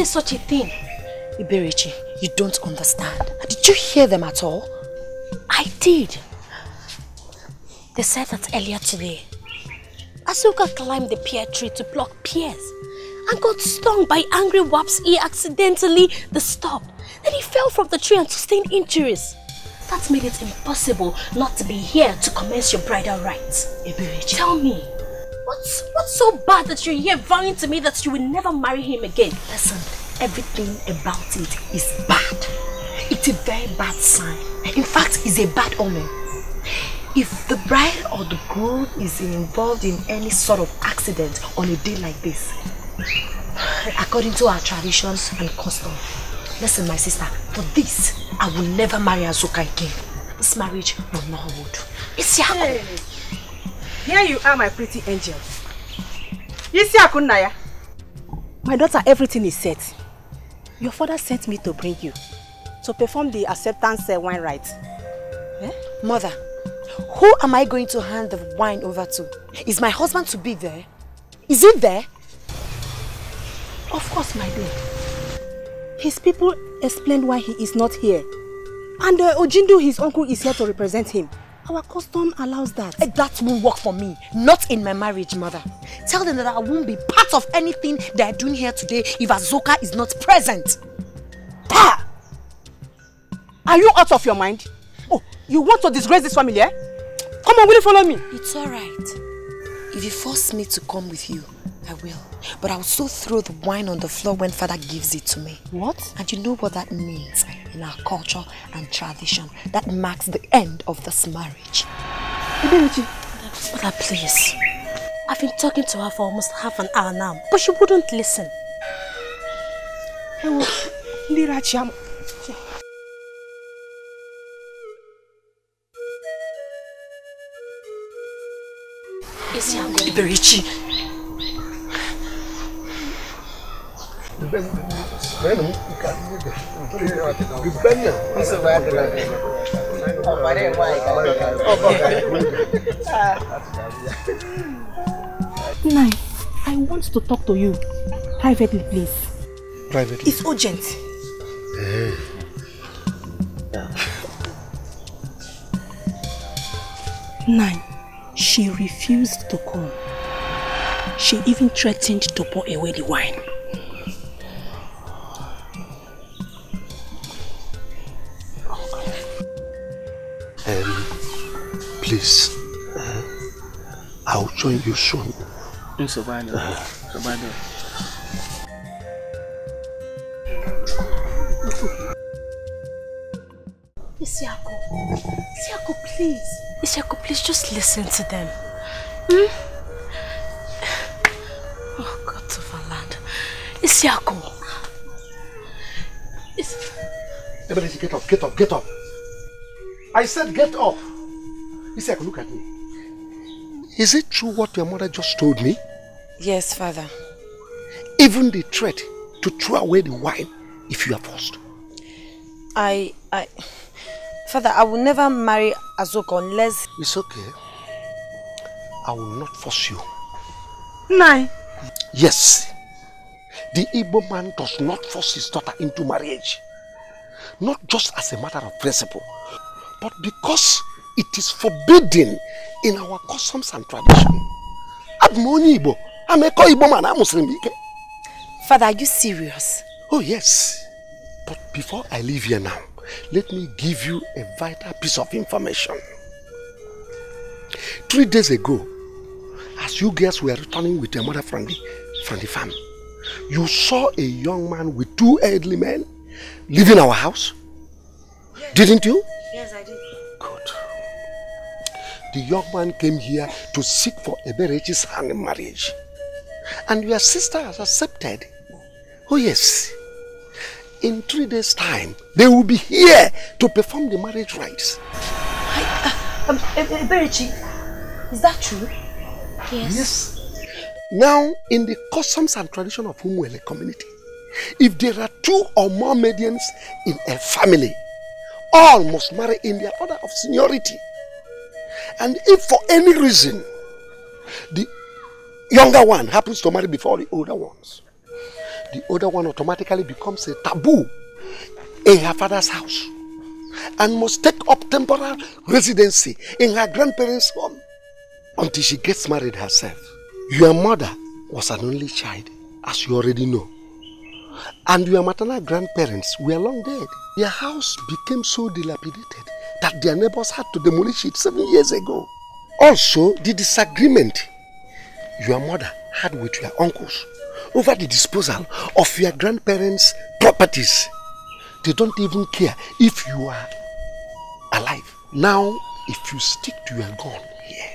say such a thing? Eberechi, you don't understand. Did you hear them at all? I did. They said that earlier today, Asuka climbed the pear tree to pluck pears and got stung by angry wasps. He accidentally stopped. Then he fell from the tree and sustained injuries. That made it impossible not to be here to commence your bridal rites. Eberechi, tell me, what's so bad that you're here vowing to me that you will never marry him again? Listen, everything about it is bad. It's a very bad sign. In fact, it's a bad omen. If the bride or the groom is involved in any sort of accident on a day like this, according to our traditions and custom, listen, my sister, for this, I will never marry Azuka again. This marriage will not hold. Isiaku. Hey. Here you are, my pretty angel. Isiaku Naya. My daughter, everything is set. Your father sent me to bring you to perform the acceptance wine rite. Eh? Mother, who am I going to hand the wine over to? Is my husband to be there? Is he there? Of course, my dear. His people explained why he is not here. And Ojindo, his uncle, is here to represent him. Our custom allows that. That won't work for me. Not in my marriage, mother. Tell them that I won't be part of anything they're doing here today if Azuka is not present. Pa! Are you out of your mind? Oh, you want to disgrace this family, eh? Come on, will you follow me? It's alright. If you force me to come with you, I will. But I'll also throw the wine on the floor when father gives it to me. What? And you know what that means in our culture and tradition. That marks the end of this marriage. Eberechi. Mother, please. I've been talking to her for almost half an hour now, but she wouldn't listen. Racheal. Isiaku. Eberechi. Nai, I want to talk to you privately, please. Privately? It's urgent. Nai, she refused to come. She even threatened to pour away the wine. Please, I'll join you soon. Isiaku, please. Isiaku, please just listen to them. Oh, God of our land. Isiaku. Everybody get up, get up, get up. I said get up. Isiaku, look at me. Is it true what your mother just told me? Yes, father. Even the threat to throw away the wine if you are forced. Father, I will never marry Azuka unless... It's okay. I will not force you. Nai. Yes. The Igbo man does not force his daughter into marriage. Not just as a matter of principle, but because it is forbidden in our customs and tradition. I'm only Igbo. I'm a Igbo man. I'm Muslim. Father, are you serious? Oh yes. But before I leave here now, let me give you a vital piece of information. 3 days ago, as you girls were returning with your mother from the farm, you saw a young man with 2 elderly men leaving our house? Yes. Didn't you? Yes, I did. Good. The young man came here to seek for Eberechi's hand in marriage. And your sister has accepted. Oh yes. In 3 days' time, they will be here to perform the marriage rites. Eberechi, is that true? Yes. Yes. Now, in the customs and tradition of Umuele community, if there are 2 or more medians in a family, all must marry in their order of seniority. And if for any reason the younger one happens to marry before the older ones, the other one automatically becomes a taboo in her father's house and must take up temporary residency in her grandparents' home until she gets married herself. Your mother was an only child, as you already know. And your maternal grandparents were long dead. Their house became so dilapidated that their neighbors had to demolish it 7 years ago. Also, the disagreement your mother had with your uncles over the disposal of your grandparents' properties. They don't even care if you are alive. Now, if you stick to your gun here,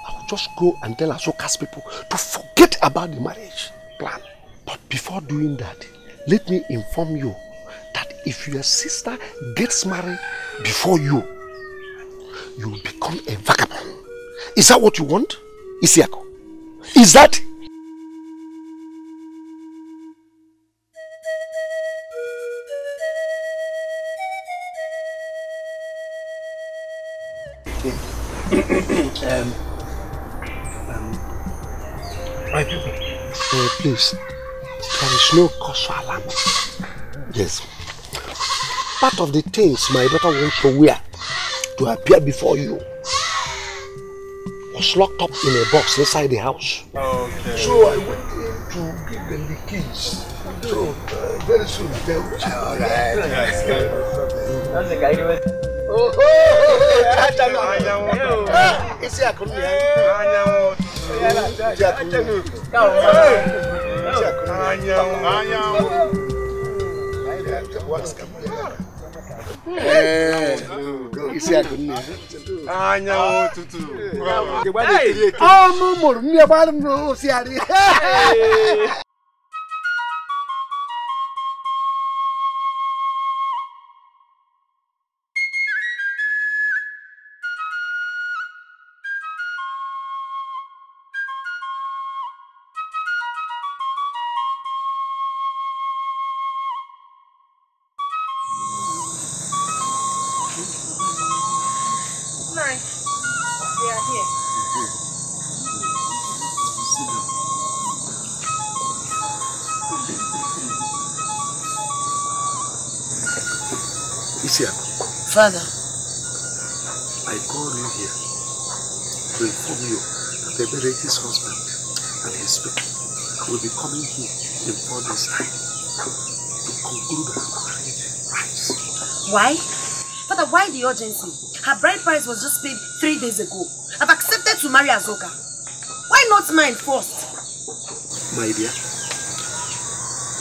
I'll just go and tell Asoka's people to forget about the marriage plan. But before doing that, let me inform you that if your sister gets married before you, you will become a vagabond. Is that what you want, Isiaku? Is that? My people. Please, there is no cause for alarm. Yes. Part of the things my daughter wants to wear to appear before you was locked up in a box inside the house. Okay. So I went in to give them the keys. So very soon they will. Alright. That's the guy who went. Father, I called you here to inform you that Eberechi's husband and his people will be coming here in 4 days' time to conclude her marriage rites. why? Father, why the urgency? Her bride price was just paid 3 days ago. I've accepted to marry Azoka. Why not mine first? My dear,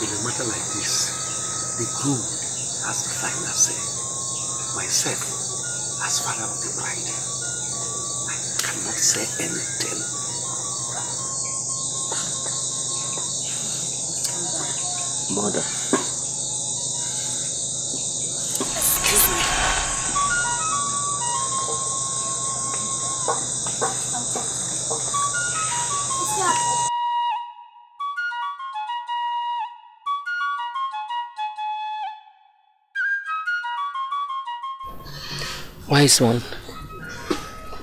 in a matter like this, the groom has the final say. Myself, as father of the bride, I cannot say anything. Mother. Excuse me. Wise one,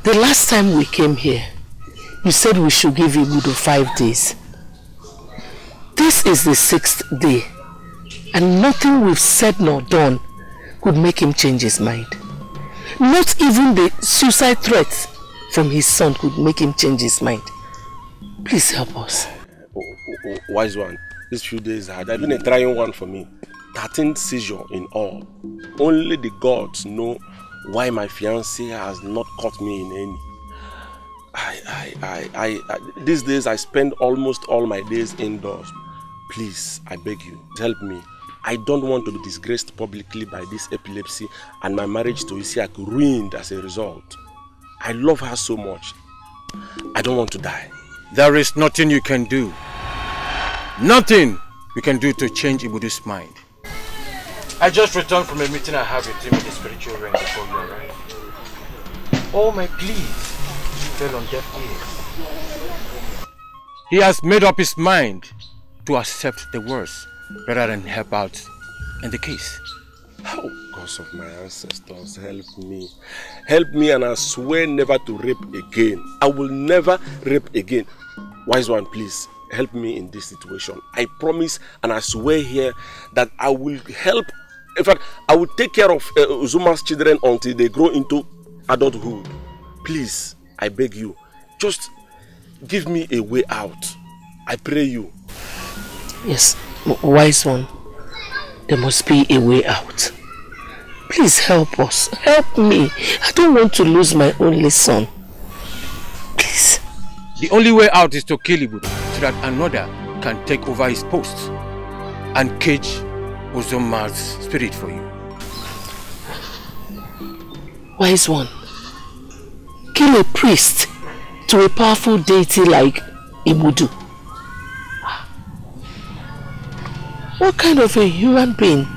the last time we came here, you said we should give Ibudo 5 days. This is the 6th day, and nothing we've said nor done could make him change his mind. Not even the suicide threats from his son could make him change his mind. Please help us. Wise one, these few days had been a trying one for me. 13th seizure in all. Only the gods know why my fiancé has not caught me in any. These days I spend almost all my days indoors. Please, I beg you, help me. I don't want to be disgraced publicly by this epilepsy and my marriage to Isiaku ruined as a result. I love her so much. I don't want to die. There is nothing you can do. Nothing you can do to change Ibudu's mind. I just returned from a meeting I had with him in the spiritual realm before you arrived. All my pleas fell on deaf ears. He has made up his mind to accept the worst rather than help out in the case. Oh, gods of my ancestors, help me. Help me, and I swear never to rape again. I will never rape again. Wise one, please, help me in this situation. I promise and I swear here that I will help. In fact, I will take care of Uzuma's children until they grow into adulthood. Please, I beg you, just give me a way out. I pray you. Yes, wise one. There must be a way out. Please help us. Help me. I don't want to lose my only son. Please. The only way out is to kill Ibudu so that another can take over his post and cage Uzuma's spirit for you. Wise one. Kill a priest to a powerful deity like Ibudu. What kind of a human being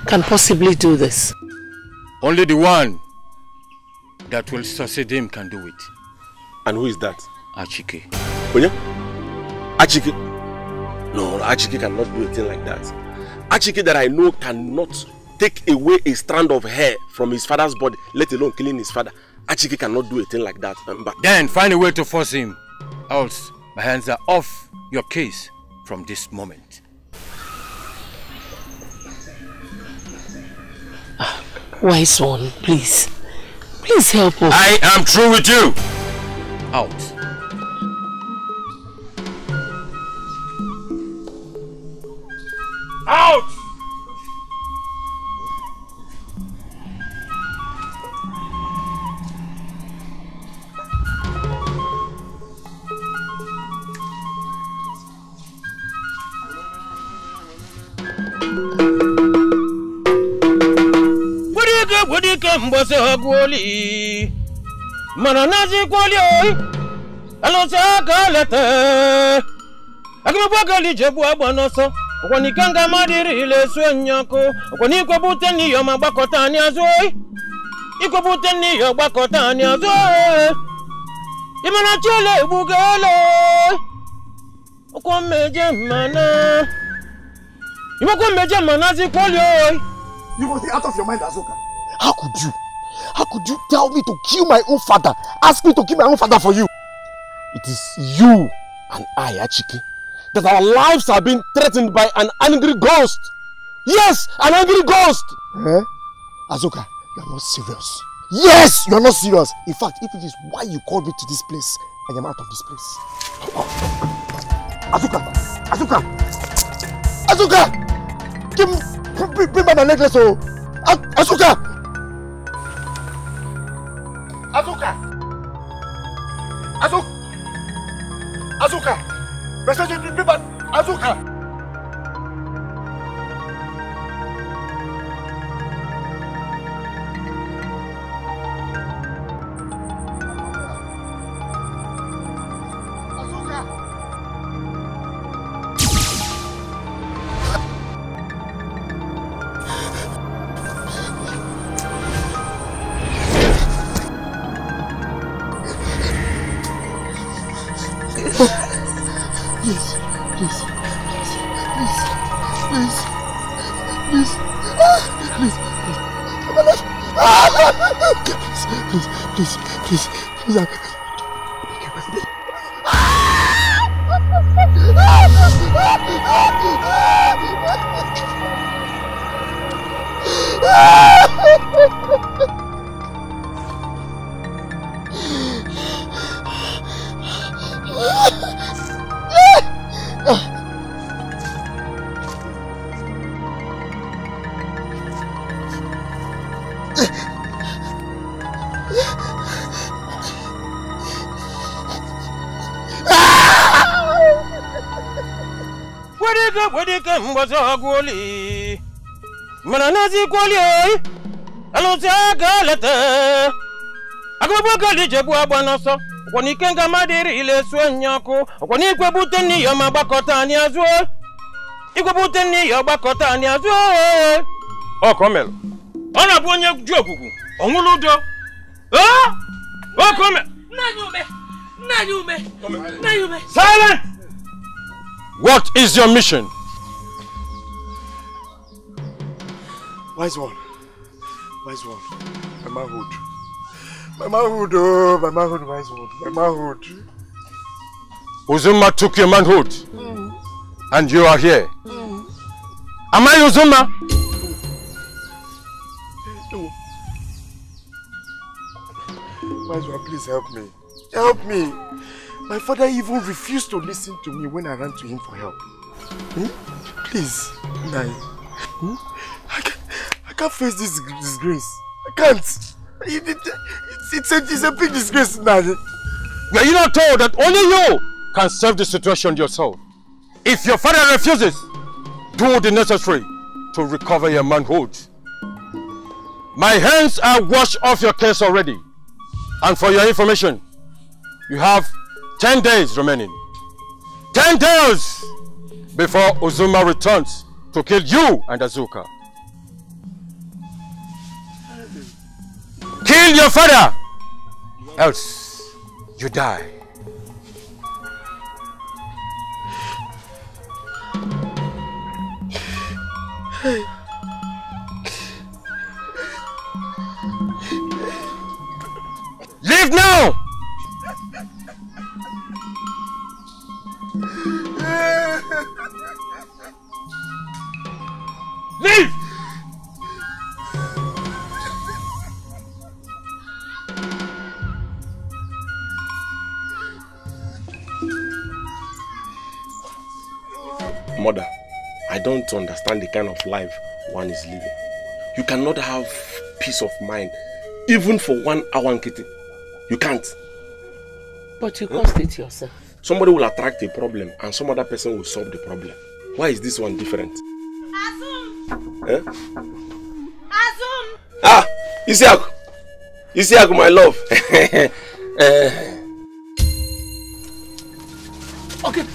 can possibly do this? Only the one that will succeed him can do it. And who is that? Achike. Oh yeah? Achike? No, Achike cannot do a thing like that. Achike that I know cannot take away a strand of hair from his father's body, let alone killing his father. Achike cannot do a thing like that. But then find a way to force him. Else, my hands are off your case from this moment. Wise one, please. Please help us. I am through with you. Out. Out! What do you come was a gwoli? Mananazi gwoli. Alosa galata. Agbagali jebu abanoso. Kwani kanga madiri ile swenyako. Kwani kwabute ni yo magbakota ni azoi. Ikwabute ni yo gbakota ni azoi. Imana chele bugalo. Okwa meje mana. Imako meje mana zi gwoli. You must be out of your mind, Azuka. How could you? How could you tell me to kill my own father? Ask me to kill my own father for you? It is you and I, Achike, that our lives are being threatened by an angry ghost. Yes, an angry ghost. Eh? Azuka, you are not serious. Yes, you are not serious. In fact, if it is why you called me to this place, I am out of this place. Azuka! Azuka! Azuka! Bring back my necklace, oh! Azuka! Azuka! Azuka! Bring back Azuka! Please. Was a gwoli. Mananazi gwoli. Alosa galata. Agbagali jebu abanoso. Kwani kenga madiri ile swenyako. Kwani kwabute ni yo magbakota ni azo. Ikwabute ni yo gbakota ni azo. Oh, Komel. Ona bu onye ju okuku. Onwuludo. Ah! Oh, Komel. Nanyume. Silent! What is your mission? Wise one. My manhood. Oh, my manhood, wise one. My manhood. Uzuma took your manhood. And you are here. Am I Uzuma? No. Mazwa, please help me. Help me. My father even refused to listen to me when I ran to him for help. Please, Nai. I can't face this disgrace. I can't. It's a big disgrace, Nai. Were you not told that only you can solve the situation yourself? If your father refuses, do the necessary to recover your manhood. My hands are washed off your case already. And for your information, you have 10 days remaining. 10 days before Uzuma returns to kill you and Azuka. Kill your father, else you die. Leave now! Leave! Mother, I don't understand the kind of life one is living. You cannot have peace of mind, even for 1 hour, Nkiti. You can't. But you caused it yourself. Somebody will attract a problem and some other person will solve the problem. Why is this one different? Azum! Eh? Azum! Ah! Isiaku! Isiaku, my love! Okay.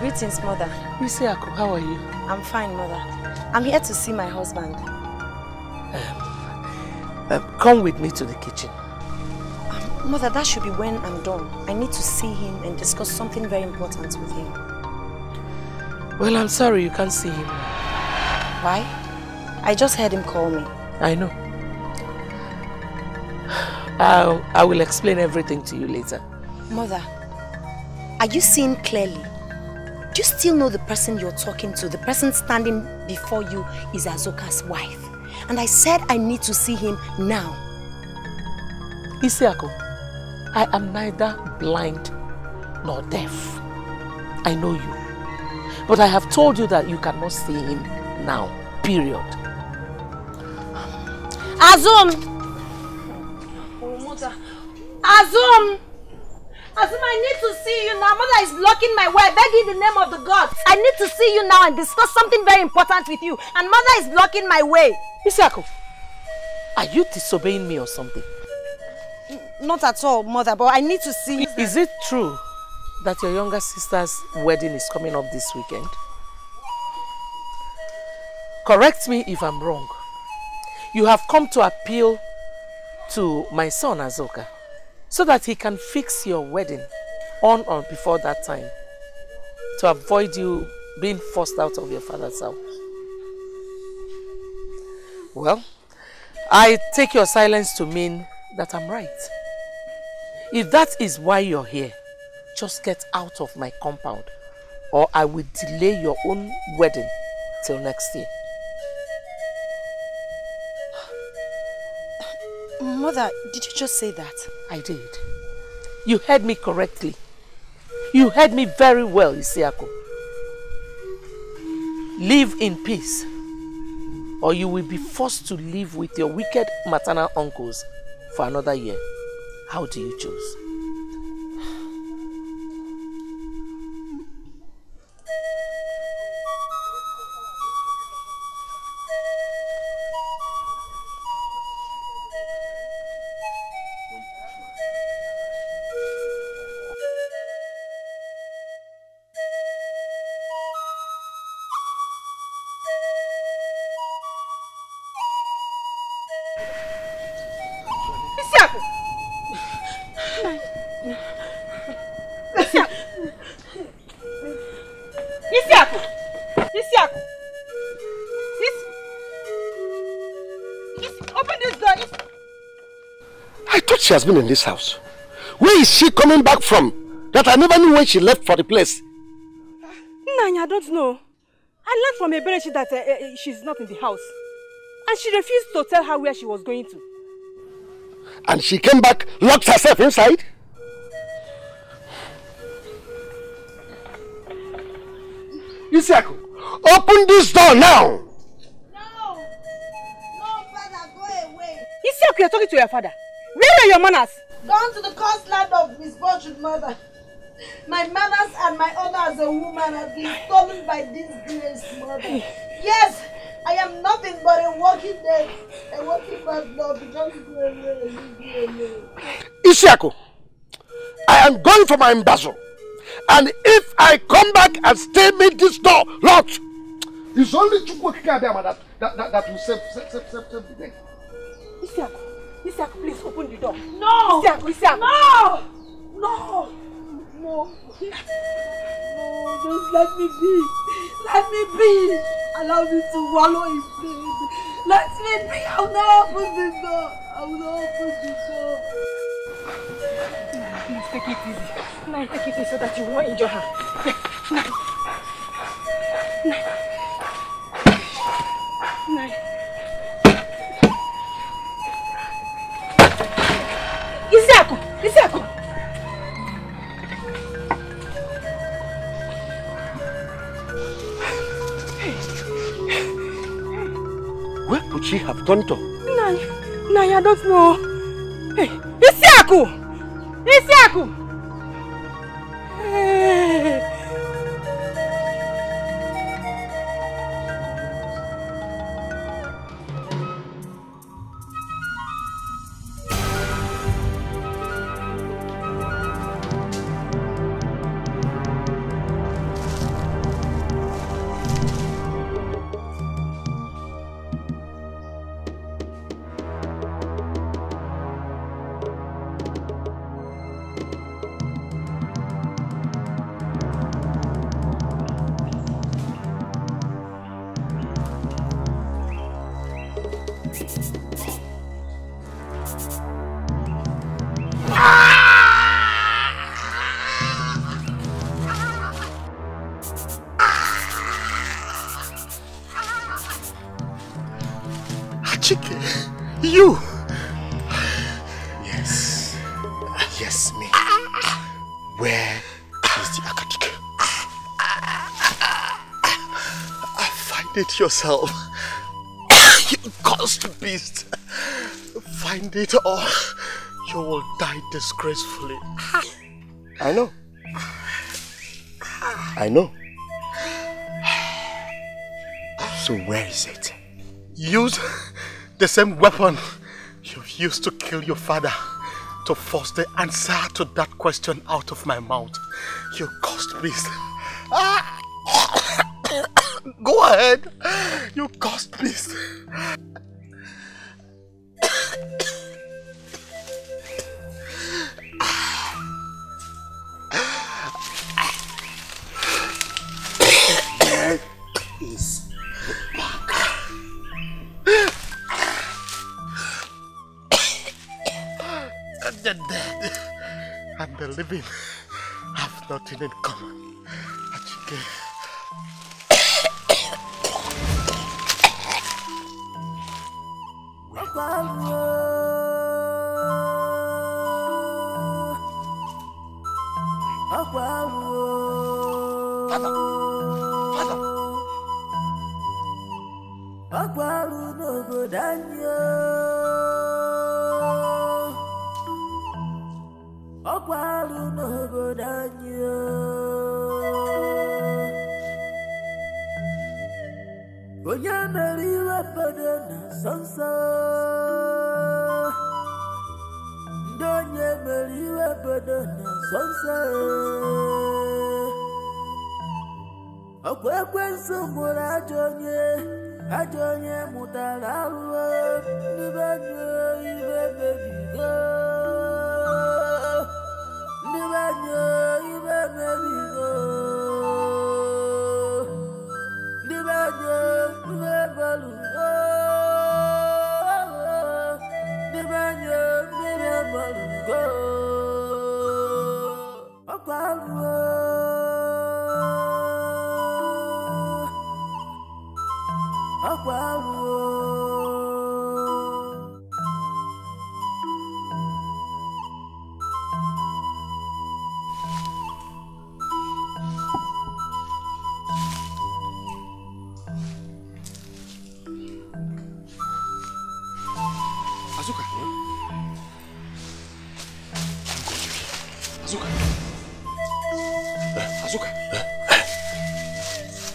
Greetings, Mother. Isiaku, how are you? I'm fine, Mother. I'm here to see my husband. Come with me to the kitchen. Mother, that should be when I'm done. I need to see him and discuss something very important with him. Well, I'm sorry you can't see him. Why? I just heard him call me. I know. I will explain everything to you later. Mother, are you seeing clearly? Do you still know the person you're talking to? The person standing before you is Azuka's wife. And I said I need to see him now. Isiaku, I am neither blind nor deaf. I know you. But I have told you that you cannot see him now. Period. Azum! Oh, Mother. Azum! Azum, I need to see you now. Mother is blocking my way. I beg you in the name of the gods. I need to see you now and discuss something very important with you. And Mother is blocking my way. Isiaku, are you disobeying me or something? Not at all, Mother, but I need to see you. Is it true that your younger sister's wedding is coming up this weekend? Correct me if I'm wrong. You have come to appeal to my son Azuka so that he can fix your wedding on or before that time to avoid you being forced out of your father's house. Well, I take your silence to mean that I'm right. If that is why you're here, just get out of my compound or I will delay your own wedding till next year. Mother, did you just say that? I did. You heard me correctly. You heard me very well, Isiaku. Live in peace, or you will be forced to live with your wicked maternal uncles for another year. How do you choose? I thought she has been in this house. Where is she coming back from? That I never knew when she left for the place. Nanya, I don't know. I learned from Eberechi that she's not in the house. And she refused to tell her where she was going to. And she came back, locked herself inside? Isiaku, open this door now! No! No, father, go away. Isiaku, you're talking to your father. Where are your manners? Gone to the coastland of misfortune, mother. My manners and my honor as a woman have been stolen by this grace, mother. Yes, I am nothing but a walking dead, a walking bad love. Just go away, leave me alone. Isiaku, I am going for my embezzle. And if I come back and stay made this door locked, it's only Chukwuemeka that will save the day. Isiaku, please open the door. No! Isiaku. No! No! No! No, just let me be. Let me be. Allow me to wallow in pain. Let me be. I will not open the door. I will not open the door. Please take it easy. Now take it easy so that you won't injure her. Isiaku! Where could she have gone to? Naya, I don't know. Hey, Isiaku! Hey. You! Yes, me. Where is the Akatike? Find it yourself. You cursed beast. Find it or you will die disgracefully. I know. So where is it? Use the same weapon you've used to kill your father to force the answer to that question out of my mouth. You cursed beast. Go ahead. You cursed beast. Is the dead and the living have nothing in common. Achike.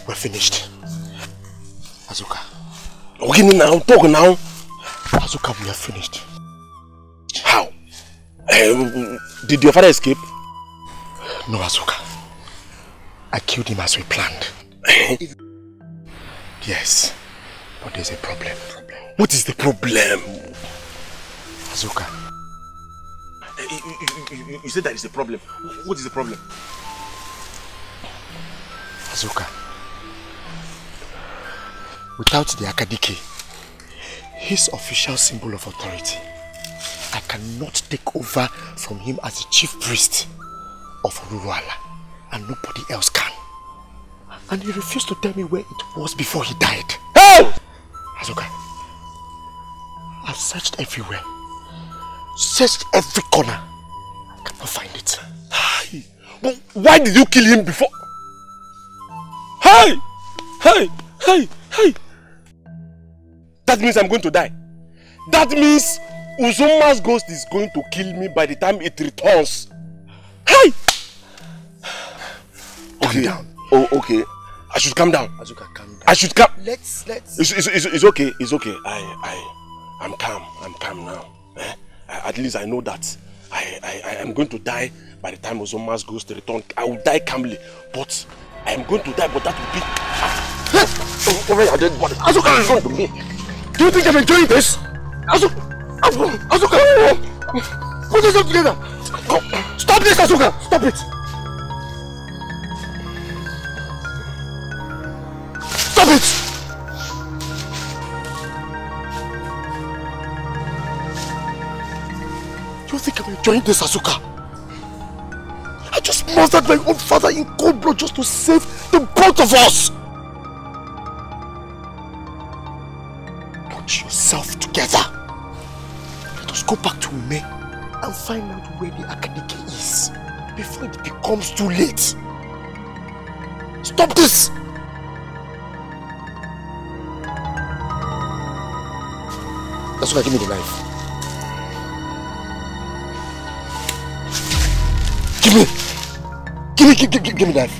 We're finished. Azuka. Okay, now, talk now. Azuka, we are finished. How? Did your father escape? No, Azuka. I killed him as we planned. Yes, but there's a problem. What is the problem? Azuka. You said there is a problem. What is the problem? Azuka. Without the Akadike, his official symbol of authority, I cannot take over from him as the chief priest of Oruruala, and nobody else can. And he refused to tell me where it was before he died. Hey! Azuka, I've searched everywhere. Searched every corner. I cannot find it. But why did you kill him before? Hey! Hey! Hey! Hey! That means I'm going to die. That means Uzoma's ghost is going to kill me by the time it returns. Hey! Calm down. Oh, okay. I should calm down. Azuka, calm down. I should calm. Let's. It's okay. It's okay. I'm calm. I'm calm now. At least I know that I am going to die by the time Uzoma's ghost returns. I will die calmly, but I am going to die. But that will be. Azuka is going to be. Do you think I'm enjoying this? Azuka, put yourself together. Stop this, Azuka. Stop it. Stop it! You think I'm enjoying this, Azuka? I just murdered my own father in cold blood just to save the both of us! Put yourself together. Let us go back to Ume and find out where the Akadike is before it becomes too late. Stop this! Azuka, give me the knife. Give me the knife.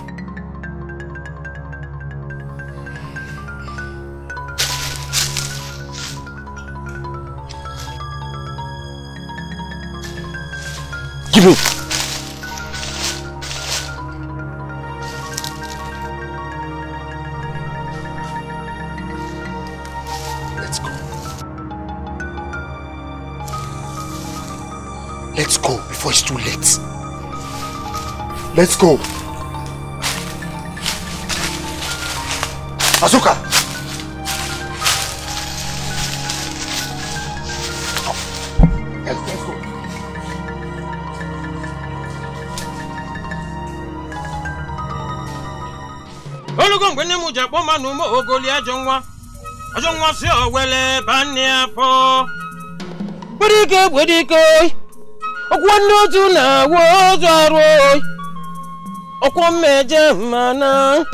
Give me. Let's go before it's too late. Let's go. Azuka! Let's go. Olugo ngwene mu japo manu mo ogoli ajonwa si owele bani afo. Wedike. Okwando tu na wo zaro. Okwameje mana.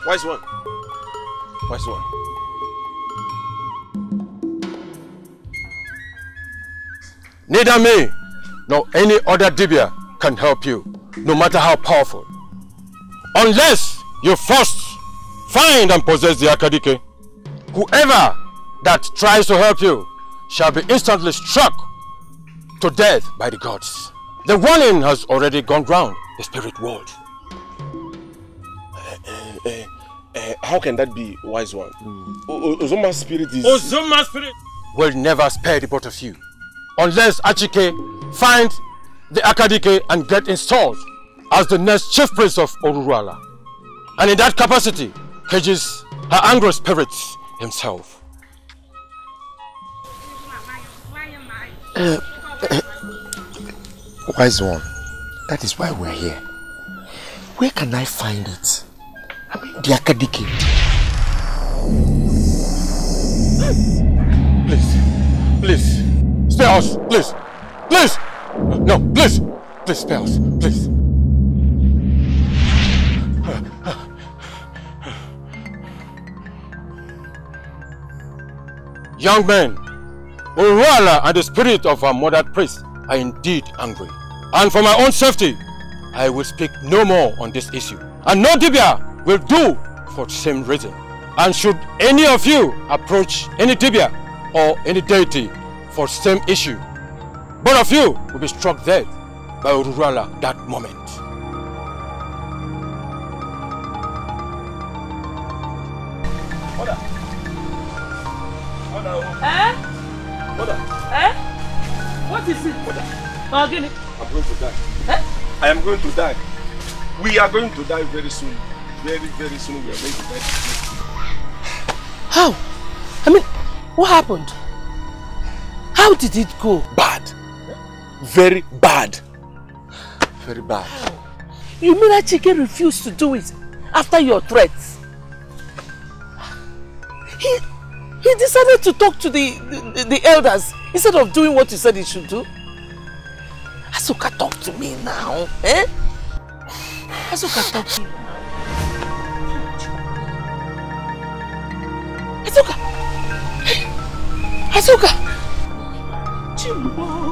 Wise one. Neither me nor any other Dibia can help you, no matter how powerful. Unless you first find and possess the Akadike. Whoever that tries to help you shall be instantly struck to death by the gods. The warning has already gone round the spirit world. How can that be, wise one? Ozoma's spirit is... Ozoma's spirit will never spare the both of you. Unless Achike finds the Akadike and get installed as the next chief priest of Oruruala. And in that capacity, cages her angry spirits himself. Wise one, that is why we're here. Where can I find it? I mean, the Akadike. Please, spare us, please. No, please, spare us, please. Young men, Uruala and the spirit of our murdered priest are indeed angry. And for my own safety, I will speak no more on this issue. And no Dibia will do for the same reason. And should any of you approach any Dibia or any deity for the same issue, both of you will be struck dead by Uruala that moment. What is it? I'm going to die. I am going to die. We are going to die very soon. Very, very soon we are going to die. How? I mean, what happened? How did it go? Bad. Very bad. Very bad. You mean that Chike refused to do it after your threats? He decided to talk to the elders instead of doing what you said he should do. Asuka, talk to me now. Eh? Asuka, talk to me now. Asuka! Asuka! Chimbo!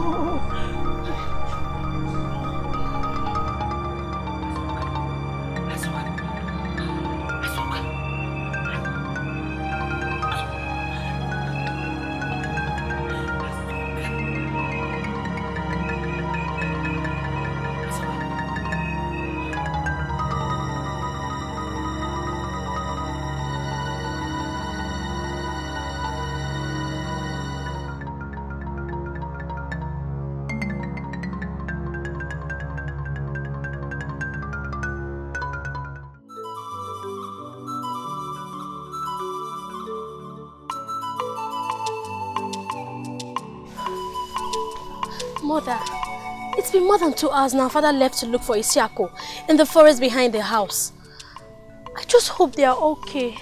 Mother, it's been more than 2 hours now. Father left to look for Isiaku in the forest behind the house. I just hope they are okay.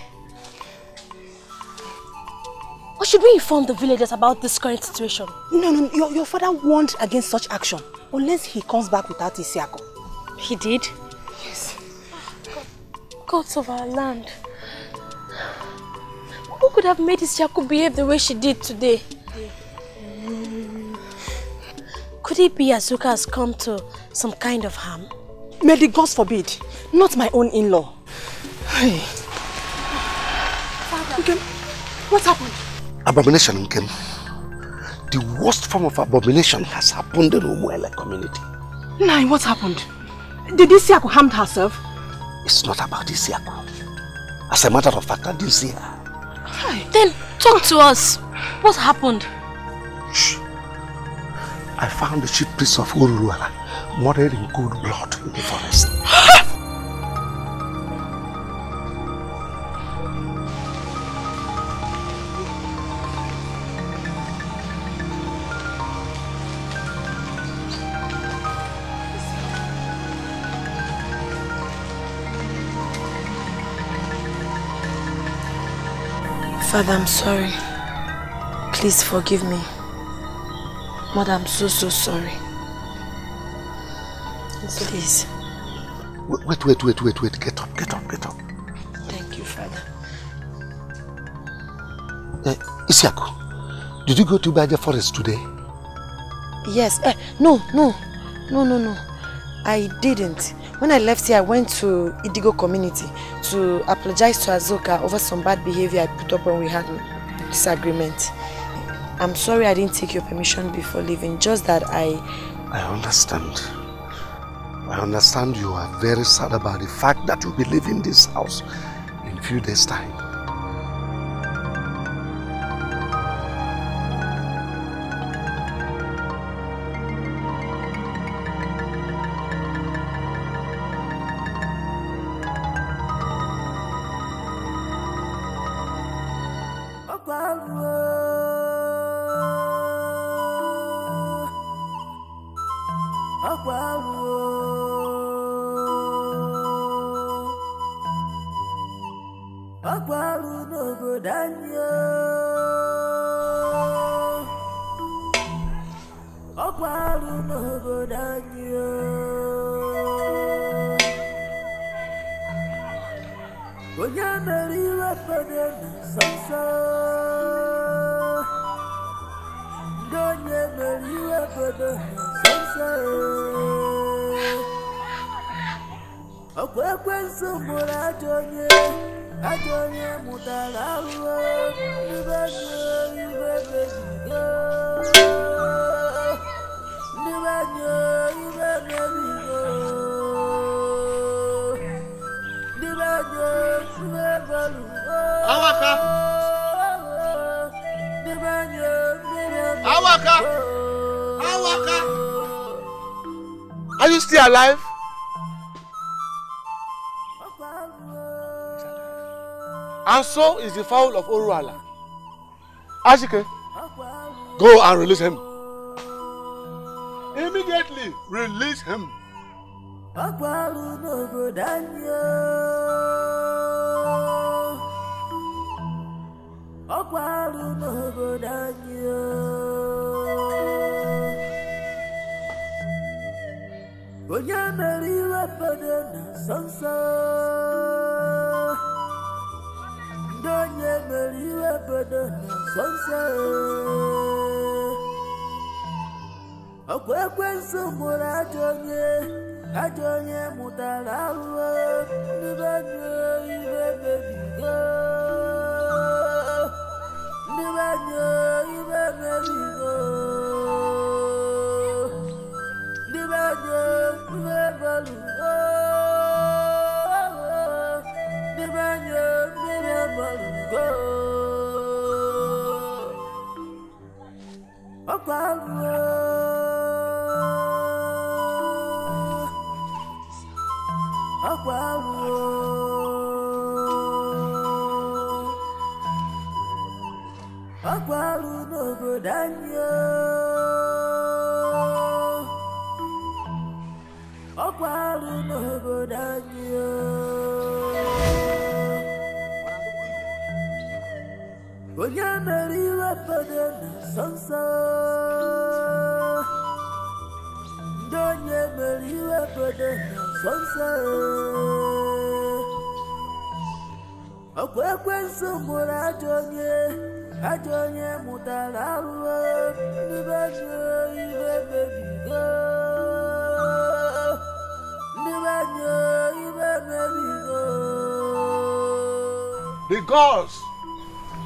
Or should we inform the villagers about this current situation? No, your father warned against such action unless he comes back without Isiaku. He did? Yes. Gods of our land. Who could have made Isiaku behave the way she did today? Could it be Azuka has come to some kind of harm? May the gods forbid. Not my own in-law. Hey. Father. What happened? Abomination, Nkem. The worst form of abomination has happened in the Umuele community. Nai, what happened? Did Isiaku harm herself? It's not about Isiaku. As a matter of fact, I didn't see her. Then talk to us. What happened? Shh. I found the chief priest of Uruala murdered in cold blood in the forest. Father, I'm sorry. Please forgive me. Mother, I'm so sorry. Please. Wait. Get up. Thank you, Father. Isiaku, did you go to Baja Forest today? Yes. No. I didn't. When I left here, I went to Idigo community to apologize to Azuka over some bad behavior I put up when we had disagreement. I'm sorry I didn't take your permission before leaving, just that I understand. I understand you are very sad about the fact that you'll be leaving this house in a few days' time. Are you still alive? And so is the fowl of Oruala. Ashike, go and release him. Immediately release him. The gods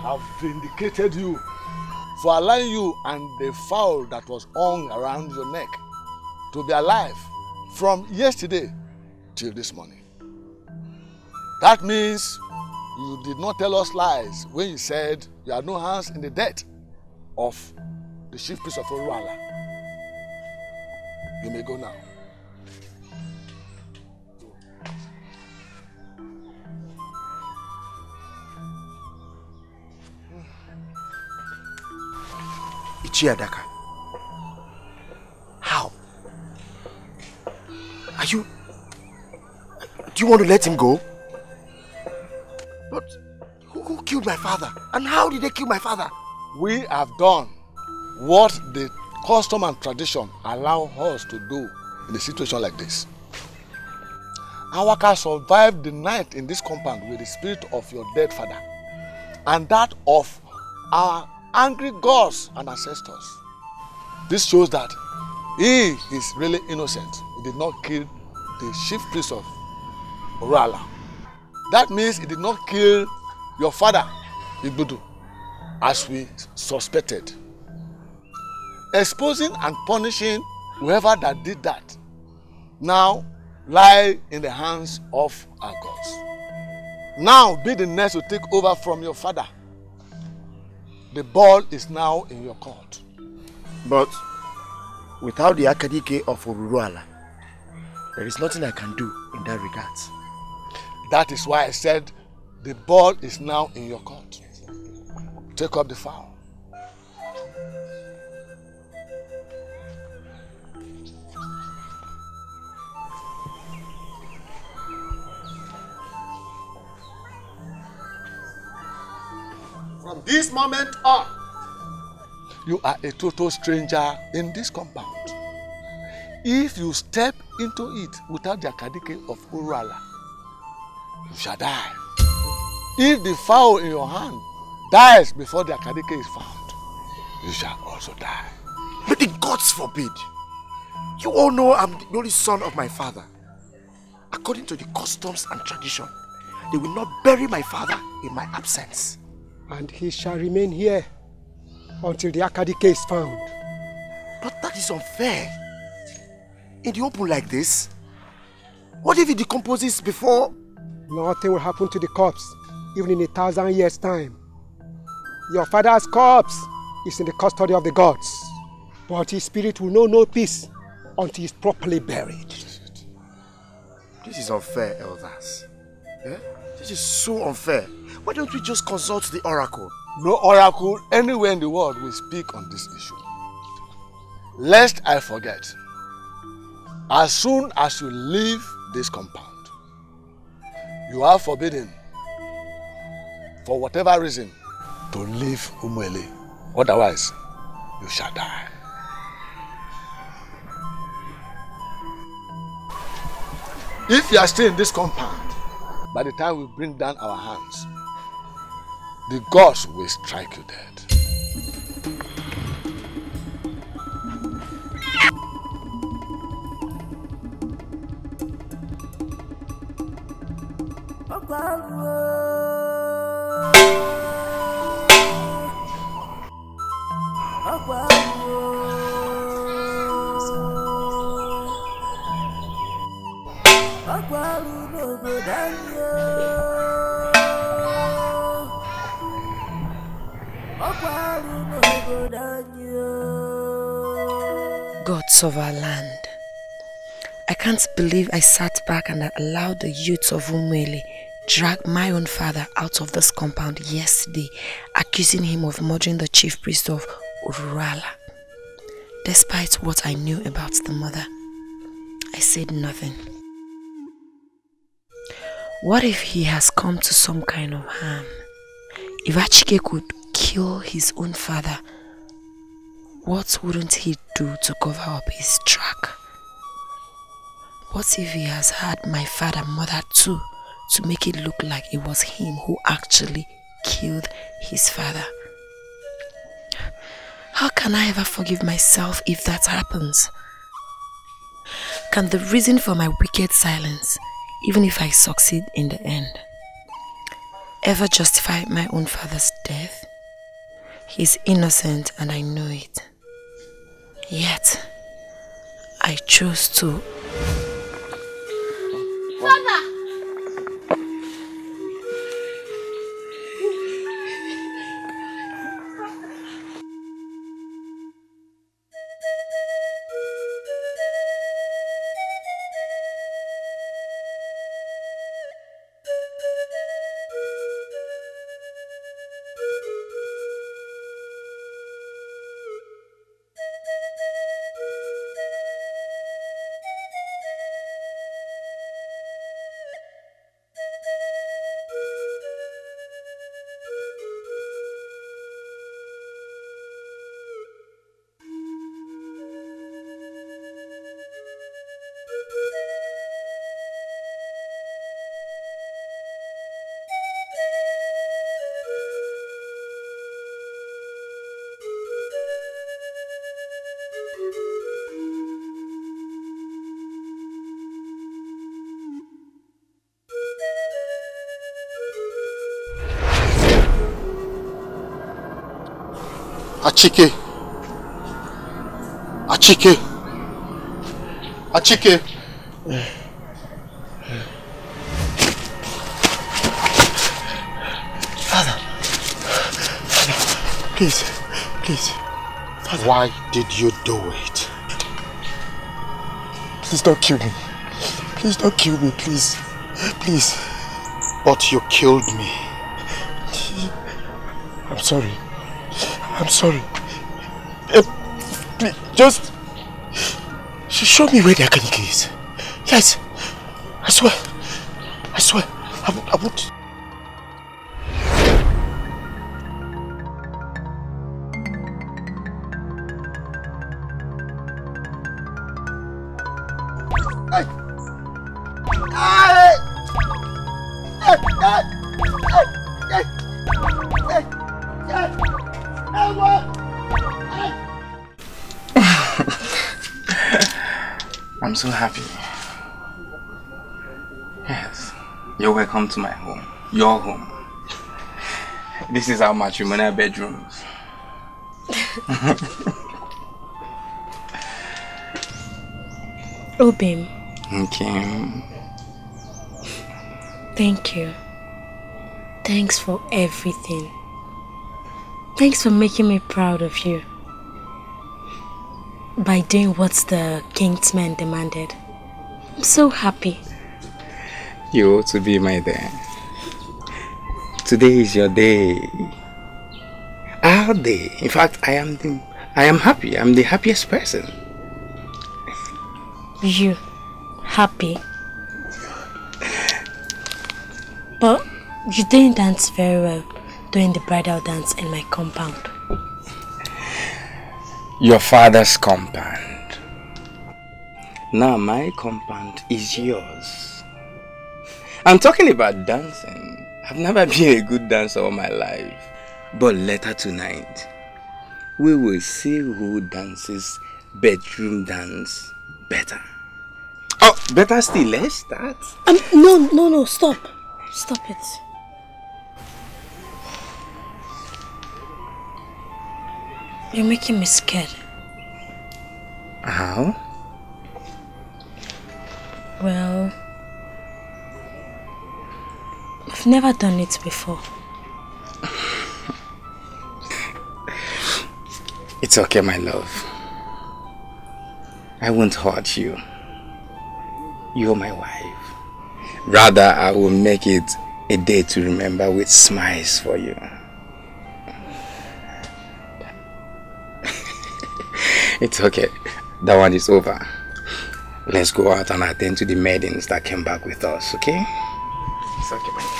have vindicated you for allowing you and the fowl that was hung around your neck to be alive from yesterday till this morning. That means you did not tell us lies when you said you had no hands in the death of the chief priest of Oruala. You may go now. Ichiadaka. How? Do you want to let him go? But who killed my father? And how did they kill my father? We have done what the custom and tradition allow us to do in a situation like this. Awaka survived the night in this compound with the spirit of your dead father and that of our angry gods and ancestors. This shows that he is really innocent. He did not kill the chief priest of Oruala. That means he did not kill your father, Igbudu, as we suspected. Exposing and punishing whoever that did that now lie in the hands of our gods. Now be the next to take over from your father. The ball is now in your court. But without the Akadike of Oruala, there is nothing I can do in that regard. That is why I said the ball is now in your court. Take up the foul. From this moment on, you are a total stranger in this compound. If you step into it without the Akadike of Uruala, you shall die. If the fowl in your hand dies before the Akadike is found, you shall also die. May the gods forbid. You all know I'm the only son of my father. According to the customs and tradition, they will not bury my father in my absence. And he shall remain here until the Akadike is found. But that is unfair. In the open like this, what if he decomposes before? Nothing will happen to the corpse, even in 1,000 years' time. Your father's corpse is in the custody of the gods, but his spirit will know no peace until he is properly buried. This is unfair, elders. Eh? This is so unfair. Why don't we just consult the oracle? No oracle anywhere in the world will speak on this issue. Lest I forget, as soon as you leave this compound, you are forbidden, for whatever reason, to leave Umuele. Otherwise, you shall die. If you are still in this compound, by the time we bring down our hands, the gods will strike you dead. Gods of our land, I can't believe I sat back and allowed the youths of Umuele drag my own father out of this compound yesterday, accusing him of murdering the chief priest of Ururala. Despite what I knew about the mother, I said nothing. What if he has come to some kind of harm? If Achike could kill his own father, what wouldn't he do to cover up his track? What if he has had my father murdered too, to make it look like it was him who actually killed his father? How can I ever forgive myself if that happens? Can the reason for my wicked silence, even if I succeed in the end, ever justify my own father's death? He's innocent and I know it. Yet, I chose to. Father! Achike. Achike. Achike. Father. Please. Please. Father. Why did you do it? Please don't kill me. Please don't kill me, please. Please. But you killed me. I'm sorry. I'm sorry. Please, just show me where the Akadike is. Yes, I swear. I swear. I won't. I'm so happy. Yes, you're welcome to my home. Your home. This is our matrimonial bedrooms. Obim. Okay. Thank you. Thanks for everything. Thanks for making me proud of you. By doing what the kingsman demanded. I'm so happy. You ought to be my dear. Today is your day. Our day. In fact, I am happy. I'm the happiest person. You happy? But you didn't dance very well during the bridal dance in my compound. Your father's compound. Now my compound is yours. I'm talking about dancing. I've never been a good dancer all my life. But later tonight, we will see who dances bedroom dance better. Oh, better still, let's start. No, stop. Stop it. You're making me scared. How? Well, I've never done it before. It's okay, my love. I won't hurt you. You're my wife. Rather, I will make it a day to remember with smiles for you. It's okay. That one is over. Let's go out and attend to the maidens that came back with us, okay? It's okay, my dear.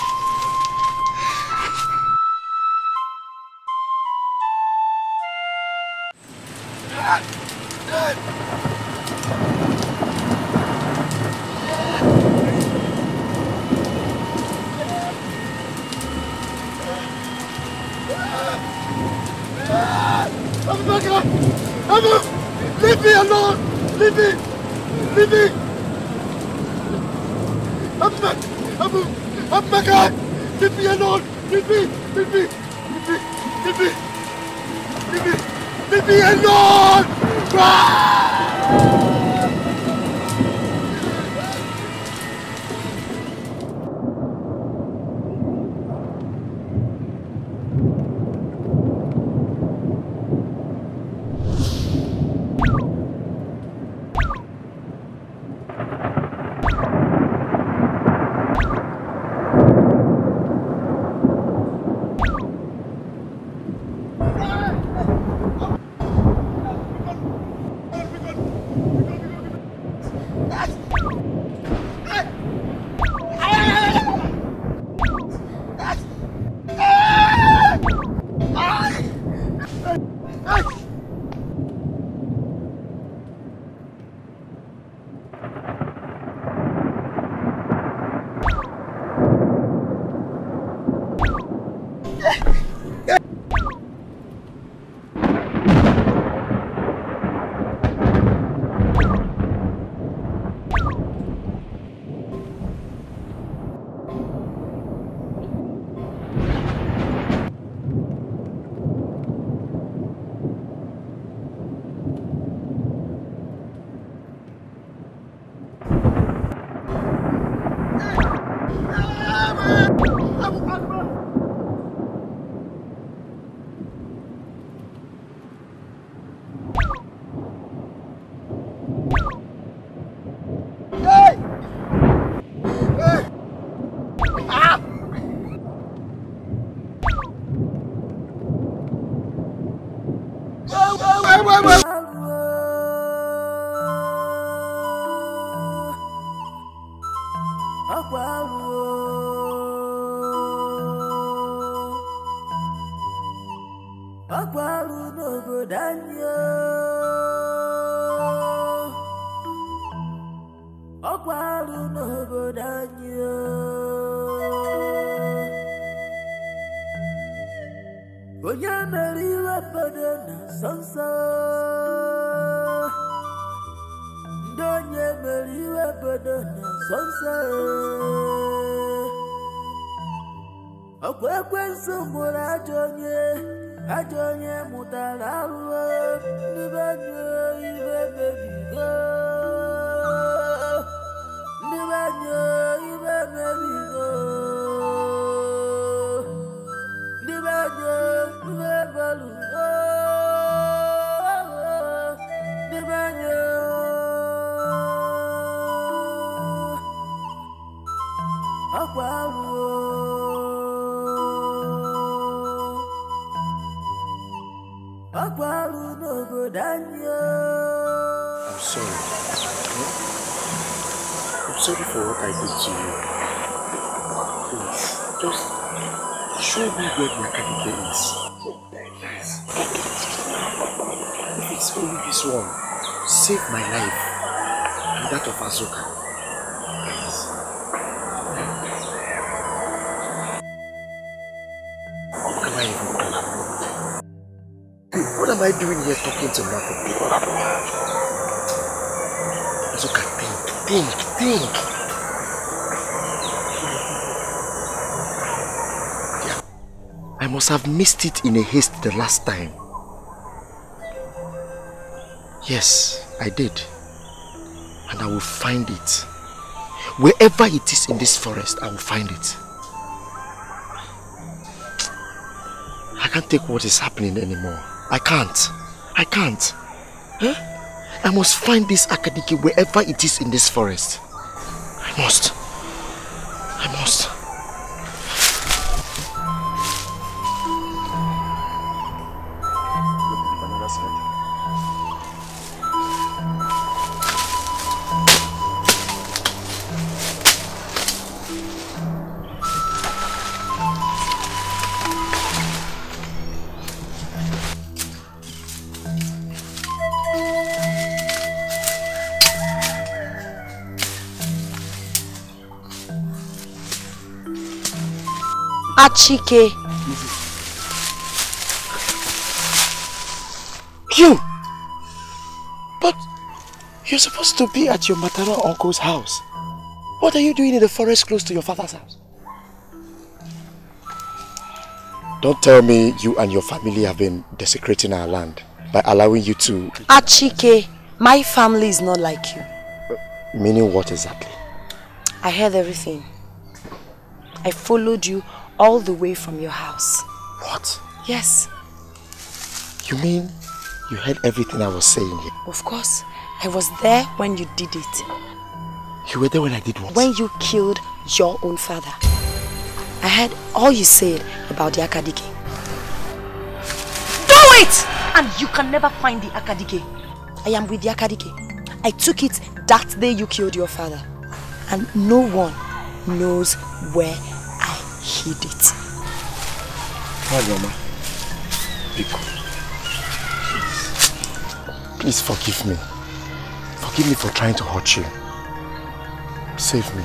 Leave me alone! Leave me! Leave me! Amaka! Leave me alone! Leave me! Leave me! Leave me! Leave me! Leave me! Leave me alone! Ah! Onye meriwe bodo na sonso. Onye meriwe bodo na sonso. Oguegbu mụrụ ajọ onye mụtara arụrụ ndị banyo ibe mebigo. Ndị banyo ibe mebigo. Ndị banyo ibe balugo. Ndị banyo akwa arụrụ. I'm sorry. I'm sorry for what I did to you. Please, just show me where the Akadike is. Please. If it's only this one, save my life and that of Azuka. Please. What am I even doing? What am I doing here talking to nothing? Azuka, think. Yeah. I must have missed it in a haste the last time. Yes, I did. And I will find it. Wherever it is in this forest, I will find it. I can't take what is happening anymore. I can't. Huh? I must find this Akadike wherever it is in this forest. I must. Achike. You! But you're supposed to be at your maternal uncle's house. What are you doing in the forest close to your father's house? Don't tell me you and your family have been desecrating our land by allowing you to... Achike, my family is not like you. Meaning what exactly? I heard everything. I followed you all the way from your house. What? Yes. You mean you heard everything I was saying here? Of course. I was there when you did it. You were there when I did what? When you killed your own father. I heard all you said about the Akadike. Do it! And you can never find the Akadike. I am with the Akadike. I took it that day you killed your father. And no one knows where I hid it. Mama, please forgive me. Forgive me for trying to hurt you. Save me.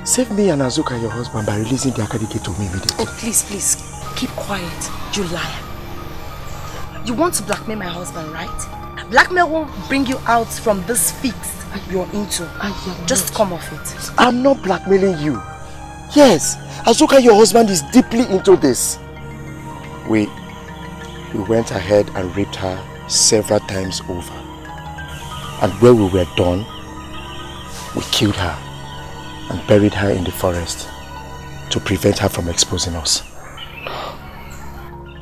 Save me and Azuka, your husband, by releasing the Akadike to me immediately. Oh, please, keep quiet, you liar. You want to blackmail my husband, right? Blackmail won't bring you out from this fix you're into. Just come off it. I'm not blackmailing you. Yes, Azuka, your husband, is deeply into this. We went ahead and raped her several times over. And when we were done, we killed her and buried her in the forest to prevent her from exposing us.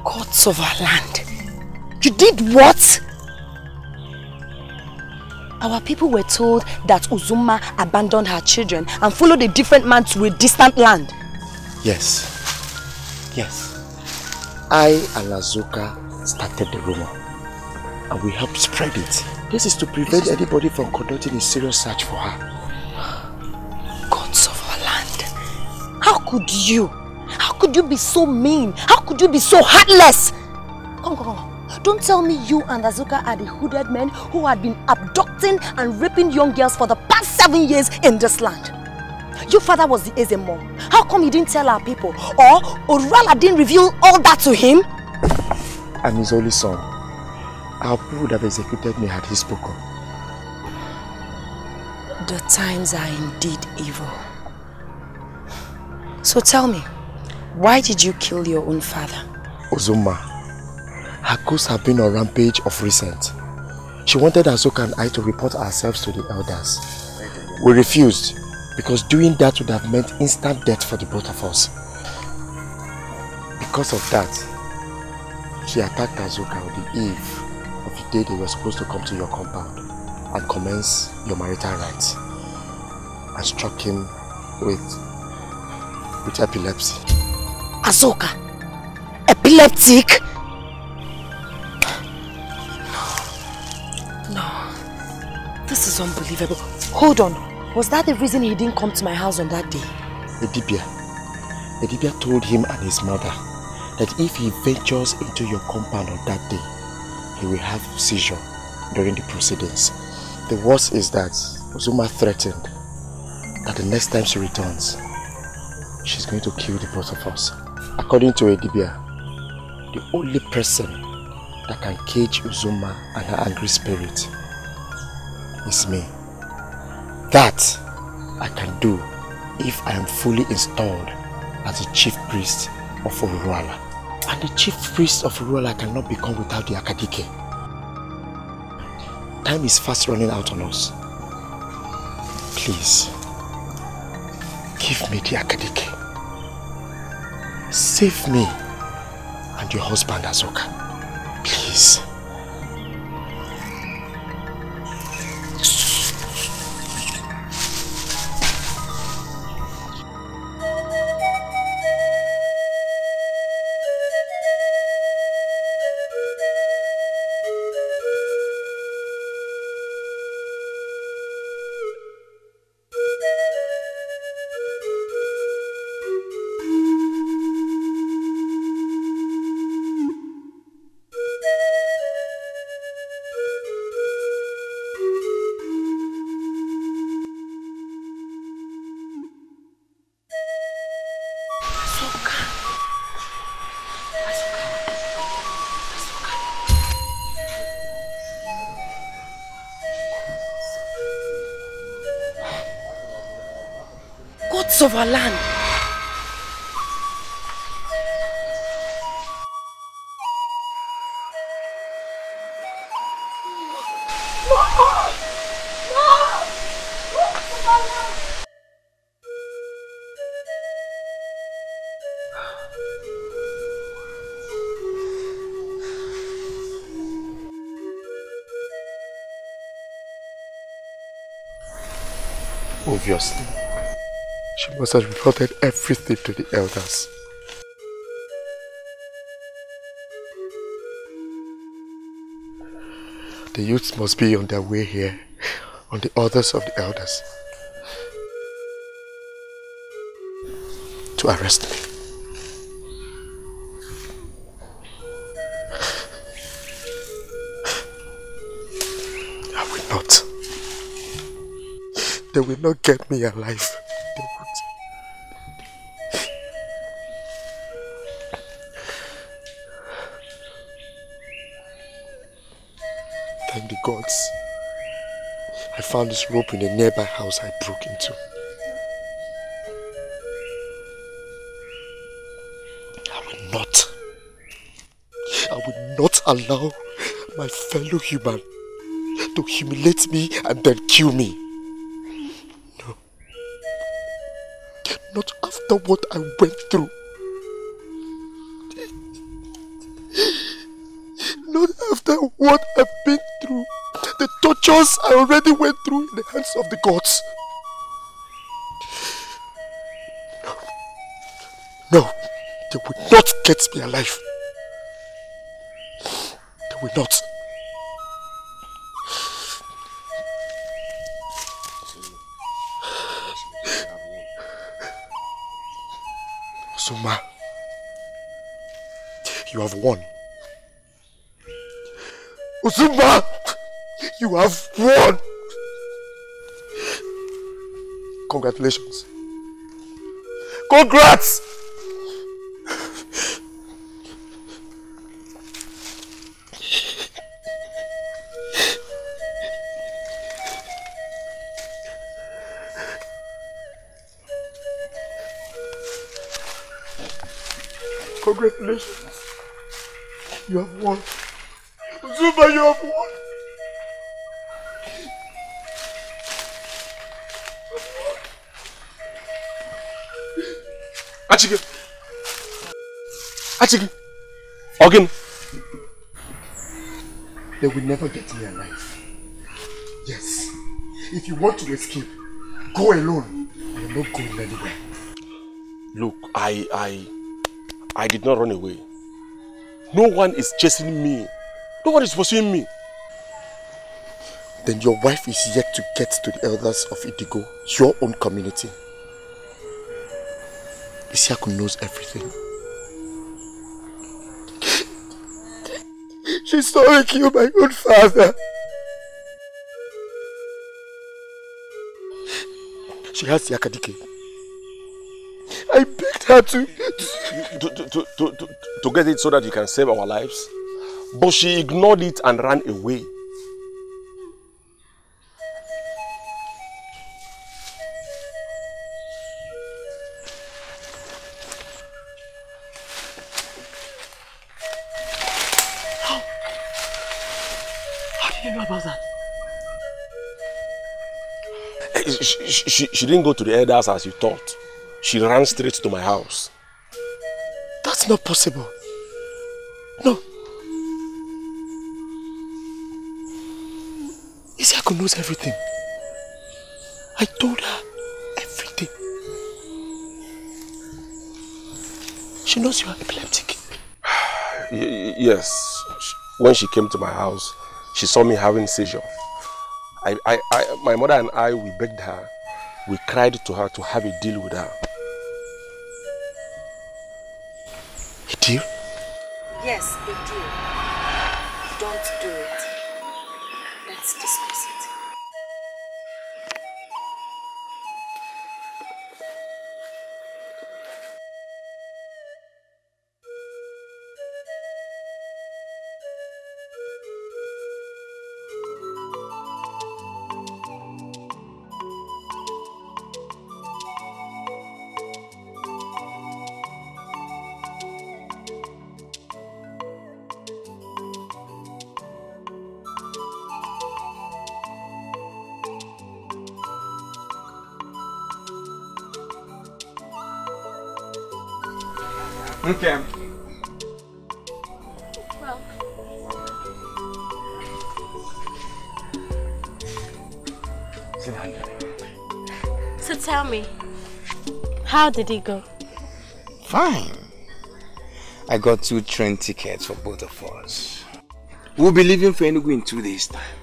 Gods of our land. You did what? Our people were told that Uzuma abandoned her children and followed a different man to a distant land. Yes. I and Azuka started the rumor and we helped spread it. This is to prevent anybody from conducting a serious search for her. Gods of our land. How could you? How could you be so mean? How could you be so heartless? Come. Don't tell me you and Azuka are the hooded men who had been abducting and raping young girls for the past 7 years in this land. Your father was the Ezeonu. How come he didn't tell our people? Or Orala didn't reveal all that to him? I'm his only son. Our people would have executed me had he spoken. The times are indeed evil. So tell me, why did you kill your own father? Uzoma, her ghosts have been on rampage of recent. She wanted Azoka and I to report ourselves to the elders. We refused, because doing that would have meant instant death for the both of us. Because of that, she attacked Azoka on the eve of the day they were supposed to come to your compound and commence your marital rites, and struck him with epilepsy. Azoka? Epileptic? No. This is unbelievable. Hold on. Was that the reason he didn't come to my house on that day? Edibia told him and his mother that if he ventures into your compound on that day, he will have seizure during the proceedings. The worst is that Uzoma threatened that the next time she returns, she's going to kill the both of us. According to Edibia, the only person that can cage Uzoma and her angry spirit is me. That I can do if I am fully installed as the chief priest of Uruala. And the chief priest of Uruala cannot become without the Akadike. Time is fast running out on us. Please, give me the Akadike. Save me and your husband Azoka. Please. Of our land. Obviously, she must have reported everything to the elders. The youths must be on their way here, on the orders of the elders, to arrest me. I will not. They will not get me alive. They won't. Thank the gods. I found this rope in a nearby house I broke into. I will not allow my fellow human to humiliate me and then kill me. No. Not after what I went through. Not after what I've been through. The tortures I already went through in the hands of the gods. No, they will not get me alive. They will not. Soma, you have won. Uzuma, you have won. Congratulations. Congrats! Congratulations. You have won. Zuma, you have won. Achike. Achike. Again. They will never get me alive. Yes. If you want to escape, go alone. I am not going anywhere. Look, I did not run away. No one is chasing me. No one is pursuing me. Then your wife is yet to get to the elders of Idigo, your own community. Isiaku knows everything. She saw me kill my own father. She has the Yakadike. I begged her to get it so that you can save our lives. But she ignored it and ran away. How did you know about that? She didn't go to the elders as you thought. She ran straight to my house. That's not possible. No. Isiaku knows everything. I told her everything. She knows you are epileptic. Yes. When she came to my house, she saw me having seizure. My mother and I, we begged her. We cried to her to have a deal with her. A deal? Yes, a deal. Don't do it. Let's discuss it. Okay. Well. Sit down. So tell me, how did it go? Fine. I got 2 train tickets for both of us. We'll be leaving for Enugu in 2 days' time.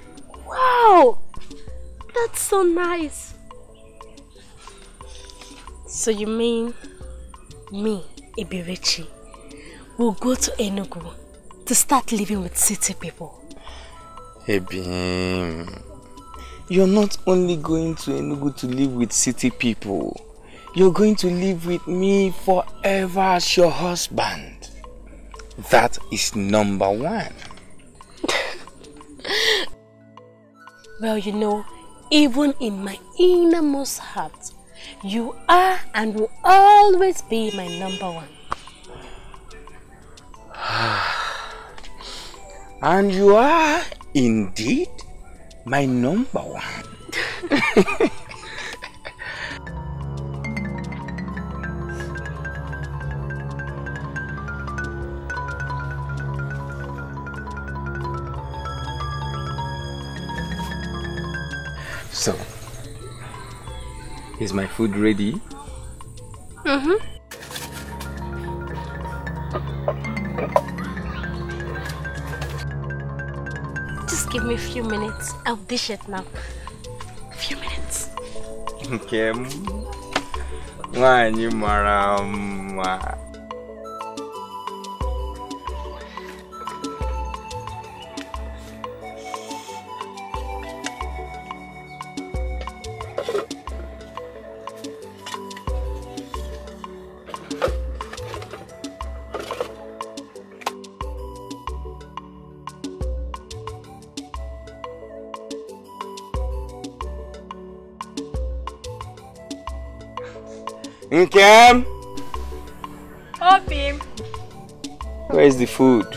Wow! That's so nice. So you mean me, Eberechi, will go to Enugu to start living with city people? Hey, Bim. You're not only going to Enugu to live with city people. You're going to live with me forever as your husband. That is number 1. Well, you know, even in my innermost heart, you are and will always be my number 1. And you are indeed my number 1. So, is my food ready? Mm-hmm. Just give me a few minutes. I'll dish it now. A few minutes. Okay. Nwanyi mara mma. Nkem? Obi. Where is the food?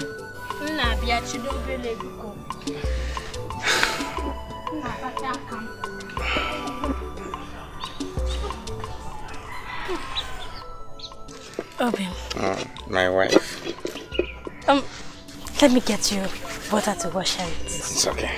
Obi. My wife. Let me get you water to wash hands. It's okay.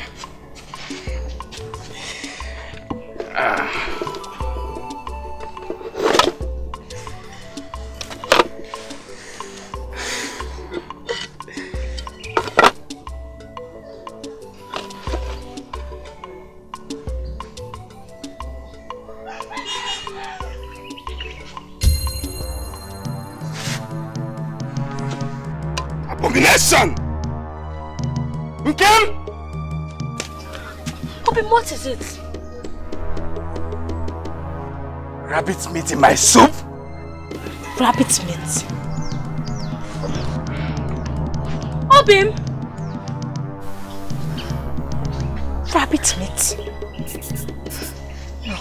Abomination! Nkem? Obi, what is it? Rabbit meat in my soup? Rabbit meat? Obi! Rabbit meat? No.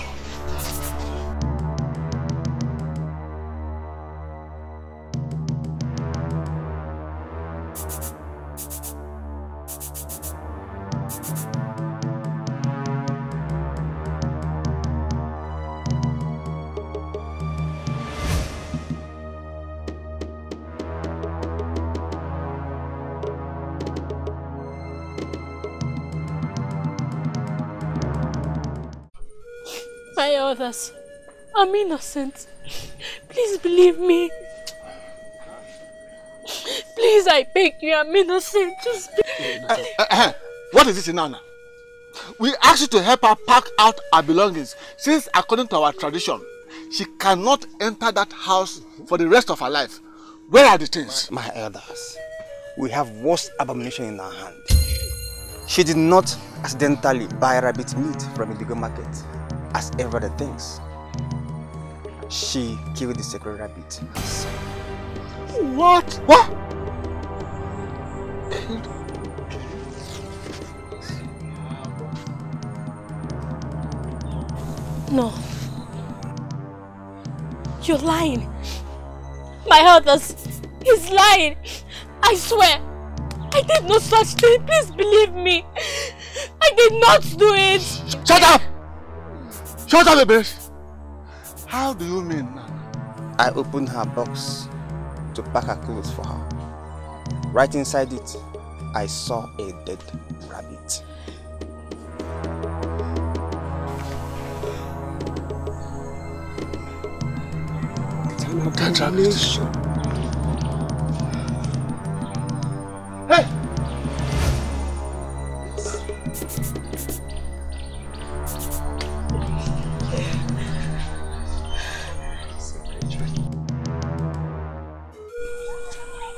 My elders, I'm innocent. Please believe me. Please, I beg you, I'm innocent. Just What is this, Nana? We asked you to help her pack out our belongings, since according to our tradition, she cannot enter that house for the rest of her life. Where are the things? My elders, we have worst abomination in our hand. She did not accidentally buy rabbit meat from a bigger market, as everybody thinks. She killed the sacred rabbit. What? What? No. You're lying. My elders, he's lying. I swear. I did no such thing. Please believe me. I did not do it. Shut up! Shut up, Ebere. How do you mean, Nana? I opened her box to pack her clothes for her. Right inside it, I saw a dead rabbit. Dead rabbit. Hey!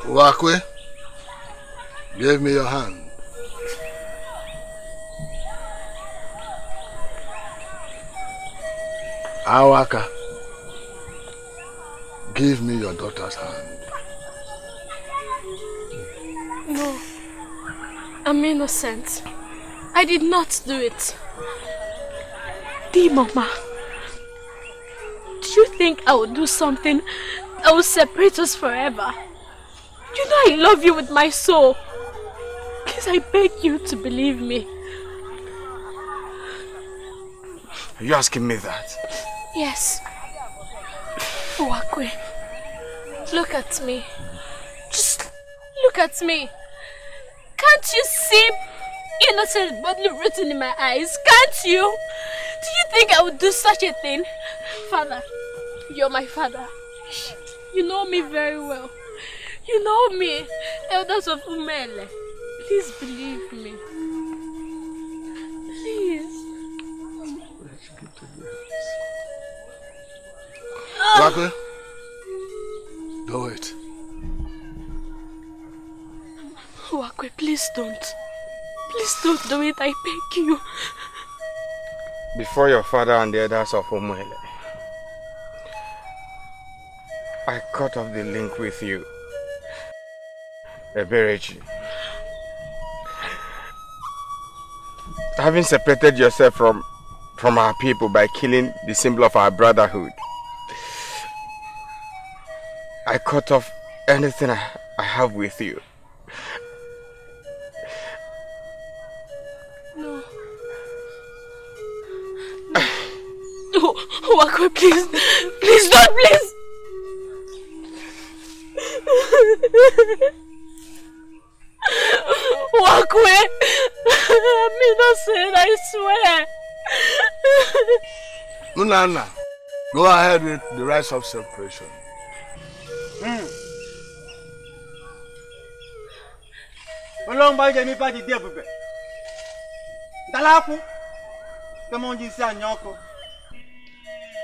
Wakwe, give me your hand. Awaka, give me your daughter's hand. No, I'm innocent. I did not do it. Mama, do you think I would do something that will separate us forever? You know I love you with my soul. Please, I beg you to believe me. Are you asking me that? Yes. Wakwe, look at me. Just look at me. Can't you see innocent bodily written in my eyes? Can't you? Do you think I would do such a thing? Father, you're my father. You know me very well. You know me, elders of Umele. Please believe me. Please. Wakwe, do it. Wakwe, please don't. Please don't do it, I beg you. Before your father and the others of Umuele, I cut off the link with you. Eberechi. Having separated yourself from our people by killing the symbol of our brotherhood, I cut off anything I have with you. No. No. Wakwe, please. Please don't, please. Wakwe, I'm innocent, I swear. Nana, go ahead with the rites of separation.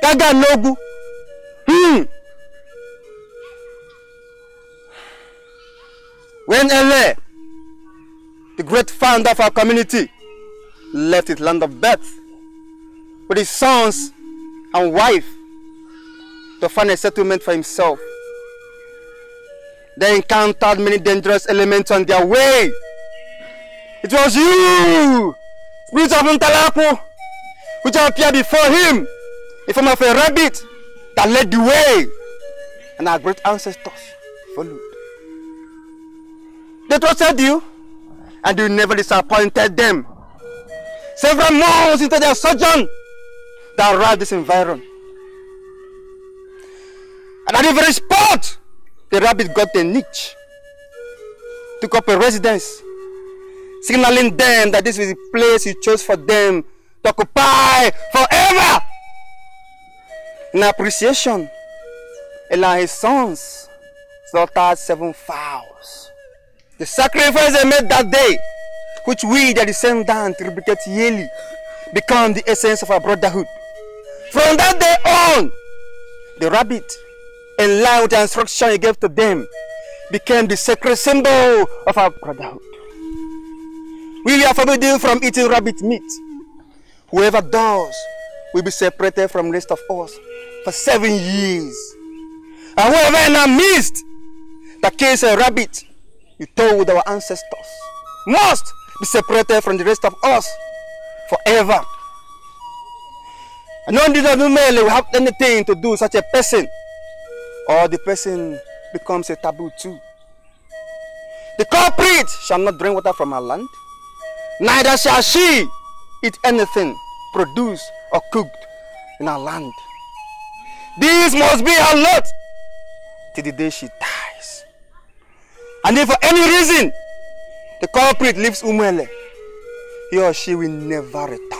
Gaga Nogu. When Ele, the great founder of our community, left his land of birth with his sons and wife to find a settlement for himself, they encountered many dangerous elements on their way. It was you, spirit of Ntalapo, which appeared before him in form of a rabbit that led the way, and our great ancestors followed. They trusted you, and you never disappointed them. Several months into their sojourn, they arrived this environment. And at the very spot, the rabbit got a niche, took up a residence, signaling them that this was the place he chose for them to occupy forever. In appreciation, Ella and his sons slaughtered 7 fowls. The sacrifice they made that day, which we, the descendants, replicate yearly, become the essence of our brotherhood. From that day on, the rabbit, in line with the instruction he gave to them, became the sacred symbol of our brotherhood. We are forbidden from eating rabbit meat. Whoever does will be separated from the rest of us for 7 years. And whoever in our midst that kills a rabbit, you told our ancestors, must be separated from the rest of us forever. And none of the men will have anything to do with such a person, or the person becomes a taboo too. The culprit shall not drink water from our land, neither shall she eat anything produced or cooked in our land. This must be her lot till the day she dies. And if for any reason the culprit leaves Umwele, he or she will never return.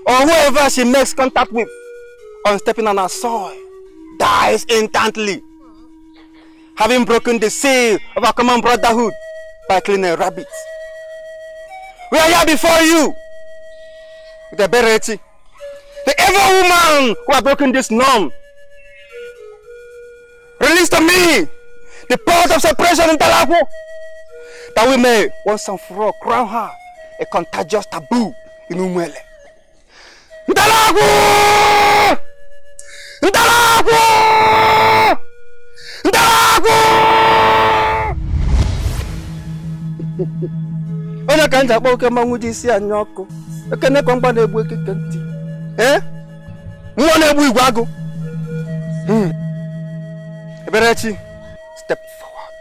Or whoever she makes contact with on stepping on our soil dies instantly, having broken the seal of our common brotherhood by killing a rabbit. We are here before you with Eberechi, the evil woman who has broken this norm. Release to me the pot of separation in Talapo, that we may once and for all crown her a contagious taboo in Umwele. Ntalapo! Ntalapo! Ntalapo! Ona kanja boke manguji Isiaku. Ekene kwamba na-egbu ekike ntị. Nwa na-egbu igwe agụ. Eberechi, step forward.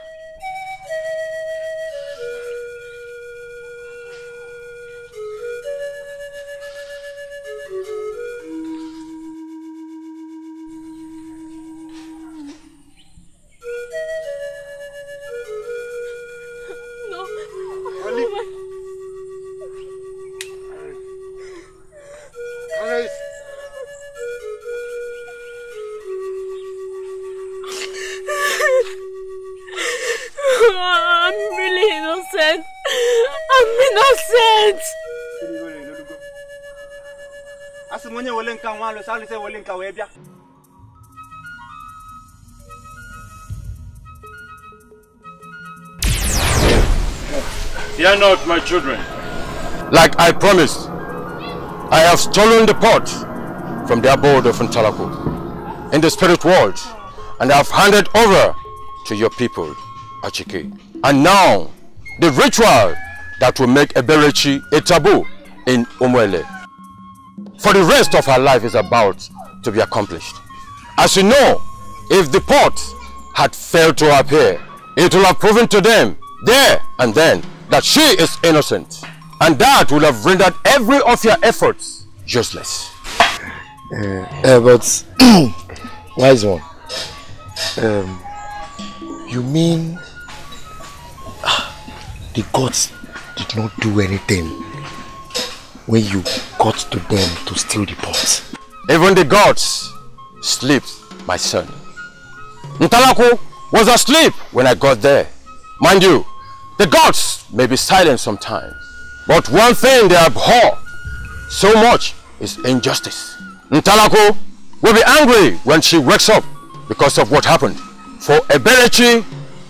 Fear not, my children. Like I promised, I have stolen the pot from the abode of Ntalapo in the spirit world, and I have handed over to your people, Achike. And now, the ritual that will make Eberechi a taboo in Umwele for the rest of her life is about to be accomplished. As you know, if the pot had failed to appear, it will have proven to them there and then that she is innocent. And that will have rendered every of your efforts useless. But wise one, you mean the gods did not do anything when you got to them to steal the pot? Even the gods sleep, my son. Ntalaku was asleep when I got there. Mind you, the gods may be silent sometimes, but one thing they abhor so much is injustice. Ntalaku will be angry when she wakes up because of what happened. For Eberechi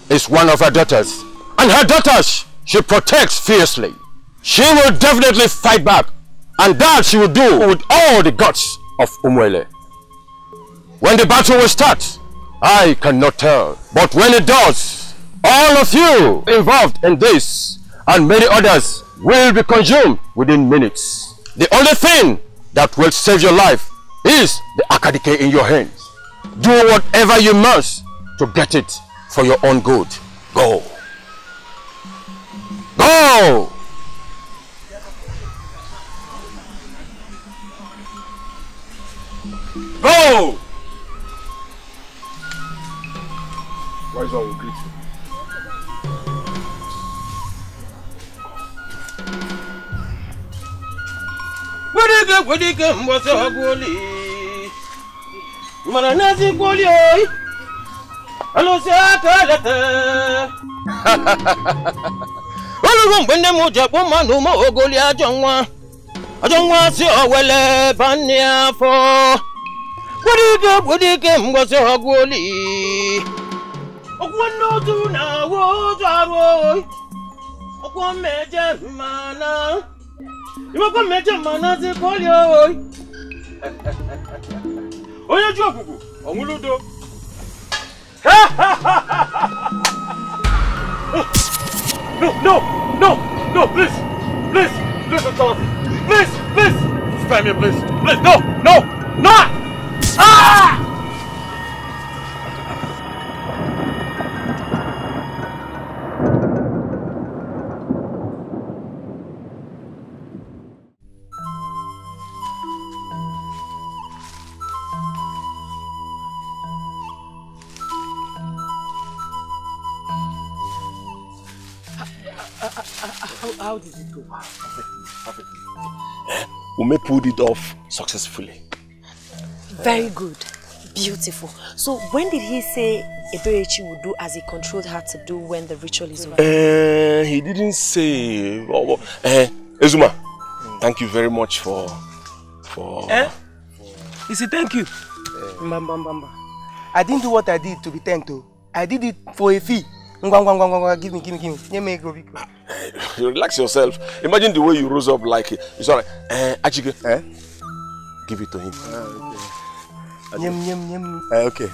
is one of her daughters, and her daughters she protects fiercely. She will definitely fight back, and that she will do with all the guts of Umwele. When the battle will start, I cannot tell, but when it does, all of you involved in this and many others will be consumed within minutes. The only thing that will save your life is the Akadike in your hands. Do whatever you must to get it for your own good. Go. Go! Go! Why is one will greet you? Wadike mboso goli. Mananazi goli oi. Alo se akalete. Olu mbende moja po manu mo ogoli ajonwa. Ajonwa si owele bani afo. Wadike mboso goli. Okwano tu na wo jaro. Okwa meje mana. You go meje mana se koli oi. Oye ju ogugu, onwuludo. No, please, authority. Please, spare me, please. Please, no! Ah! How did it go? Perfectly. Ume pulled it off successfully. Very good. Beautiful. So when did he say Eberechi would do as he controlled her to do when the ritual is over? He didn't say. Ezuma, thank you very much for. You say thank you. I didn't do what I did to be thanked to. I did it for a fee. Give me. Relax yourself. Imagine the way you rose up like it. It's alright. Achike, give it to him. Okay.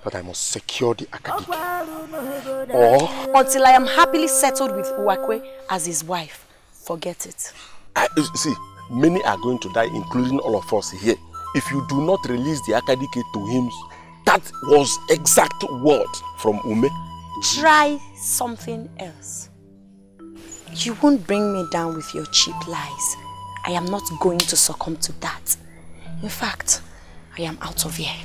But I must secure the Akadike. Or until I am happily settled with Uwakwe as his wife. Forget it. See, many are going to die, including all of us here. If you do not release the Akadike to him, that was exact word from Ume. Try something else. You won't bring me down with your cheap lies. I am not going to succumb to that. In fact, I am out of here.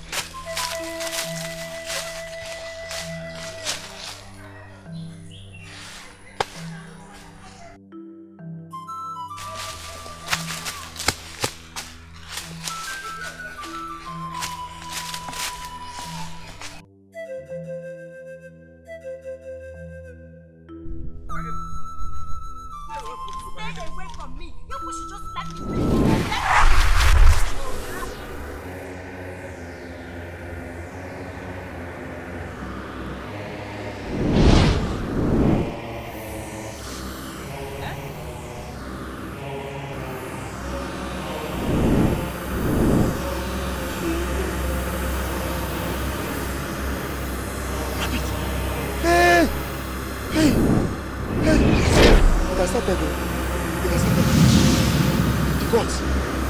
from me. You people should just let me.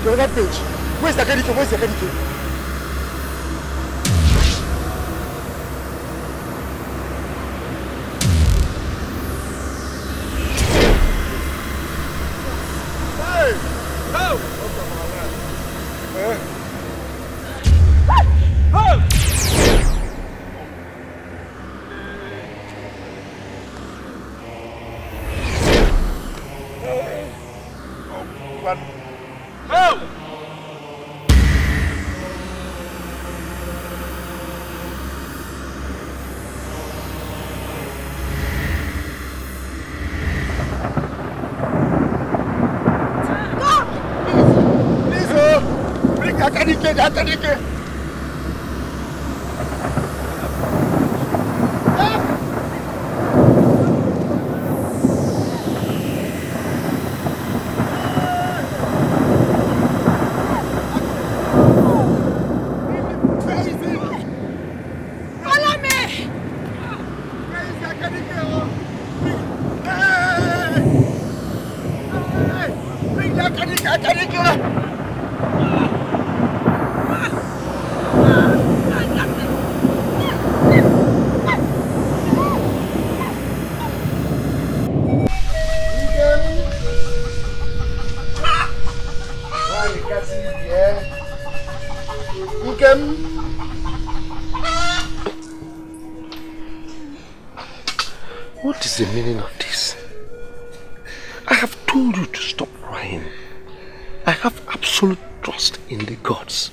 The other page. Where's the Kedike? Where's the Kedike? Hey! Help! Kedike. What is the meaning of this? I have told you to stop crying. I have absolute trust in the gods.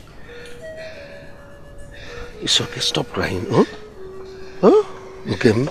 It's okay, stop crying, huh? Huh? Okay.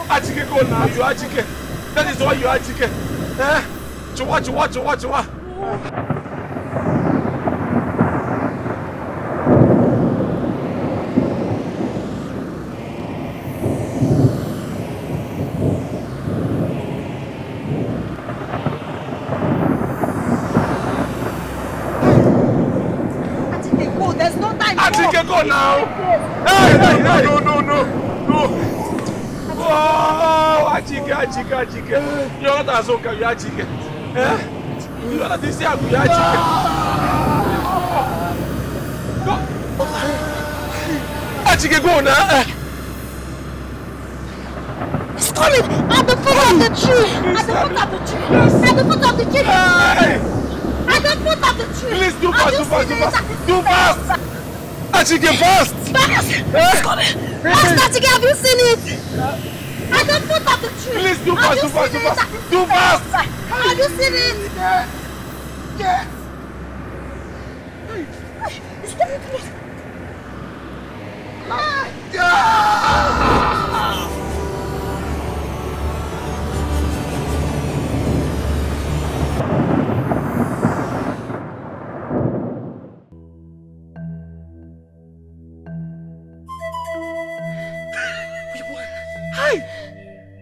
Achike, go now. You Achike. That is why you Achike. Chua. Go now! Hey! No! Oh, Achike. You're not as okay, you're Achike. You're not this year, you're Achike. Achike, go now! It's coming! At the foot of the tree! At the foot of the tree! At the foot of the tree! At the foot of the tree! Please do fast! Achike, fast! It's coming! Fast, Achike, have you seen it? At the foot of the tree! Please do fast! Do fast! Have you seen it? Yes! It's coming, please!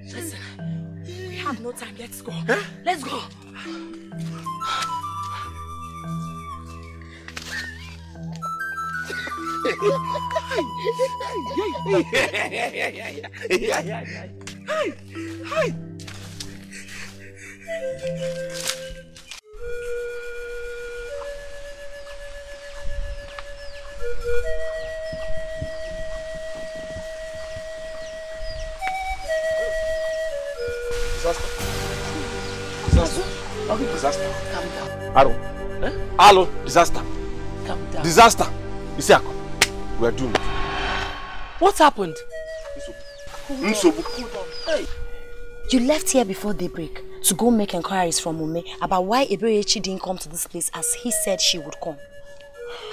Listen, we have no time. Let's go. Let's go. Disaster. Calm down. Hello, disaster. Calm down. Disaster. Isiaku, we are doomed. What happened? Hold on. Hey. You left here before daybreak to go make inquiries from Ume about why Eberechi didn't come to this place as he said she would come.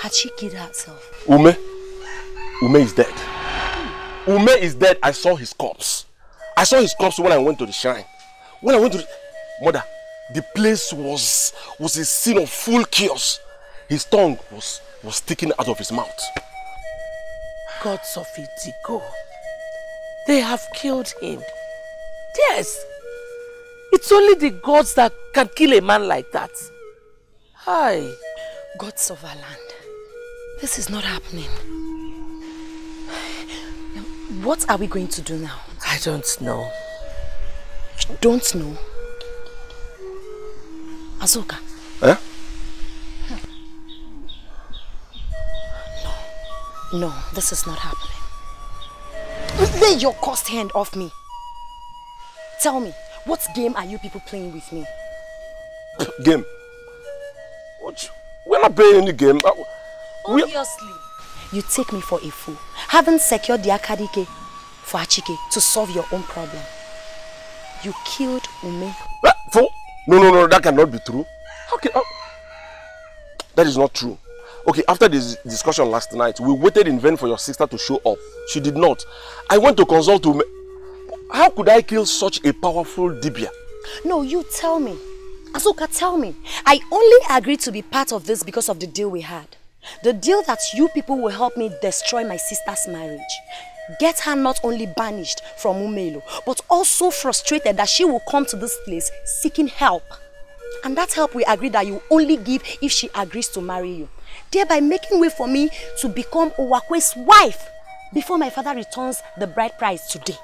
Had she killed herself? Ume is dead. Ume is dead. I saw his corpse. I saw his corpse when I went to the shrine. When I went to the... Mother, the place was a scene of full chaos. His tongue was sticking out of his mouth. Gods of Itigo. They have killed him. Yes. It's only the gods that can kill a man like that. Hi. Gods of our land. This is not happening. Now, what are we going to do now? I don't know. You don't know? Azuka. Eh? No, this is not happening. Lay your cursed hand off me. Tell me, what game are you people playing with me? Game? What? We're not playing any game. Obviously. You take me for a fool. Haven't secured the Akadike for Achike to solve your own problem. You killed Ume. Fool? No, that cannot be true. Okay, that is not true. Okay, after this discussion last night, we waited in vain for your sister to show up. She did not. I went to consult Ume. How could I kill such a powerful Dibia? No, you tell me. Azuka, tell me. I only agreed to be part of this because of the deal we had. The deal that you people will help me destroy my sister's marriage. Get her not only banished from Umelo, but also frustrated that she will come to this place seeking help. And that help we agreed that you only give if she agrees to marry you. Thereby making way for me to become Owakwe's wife before my father returns the bride price today.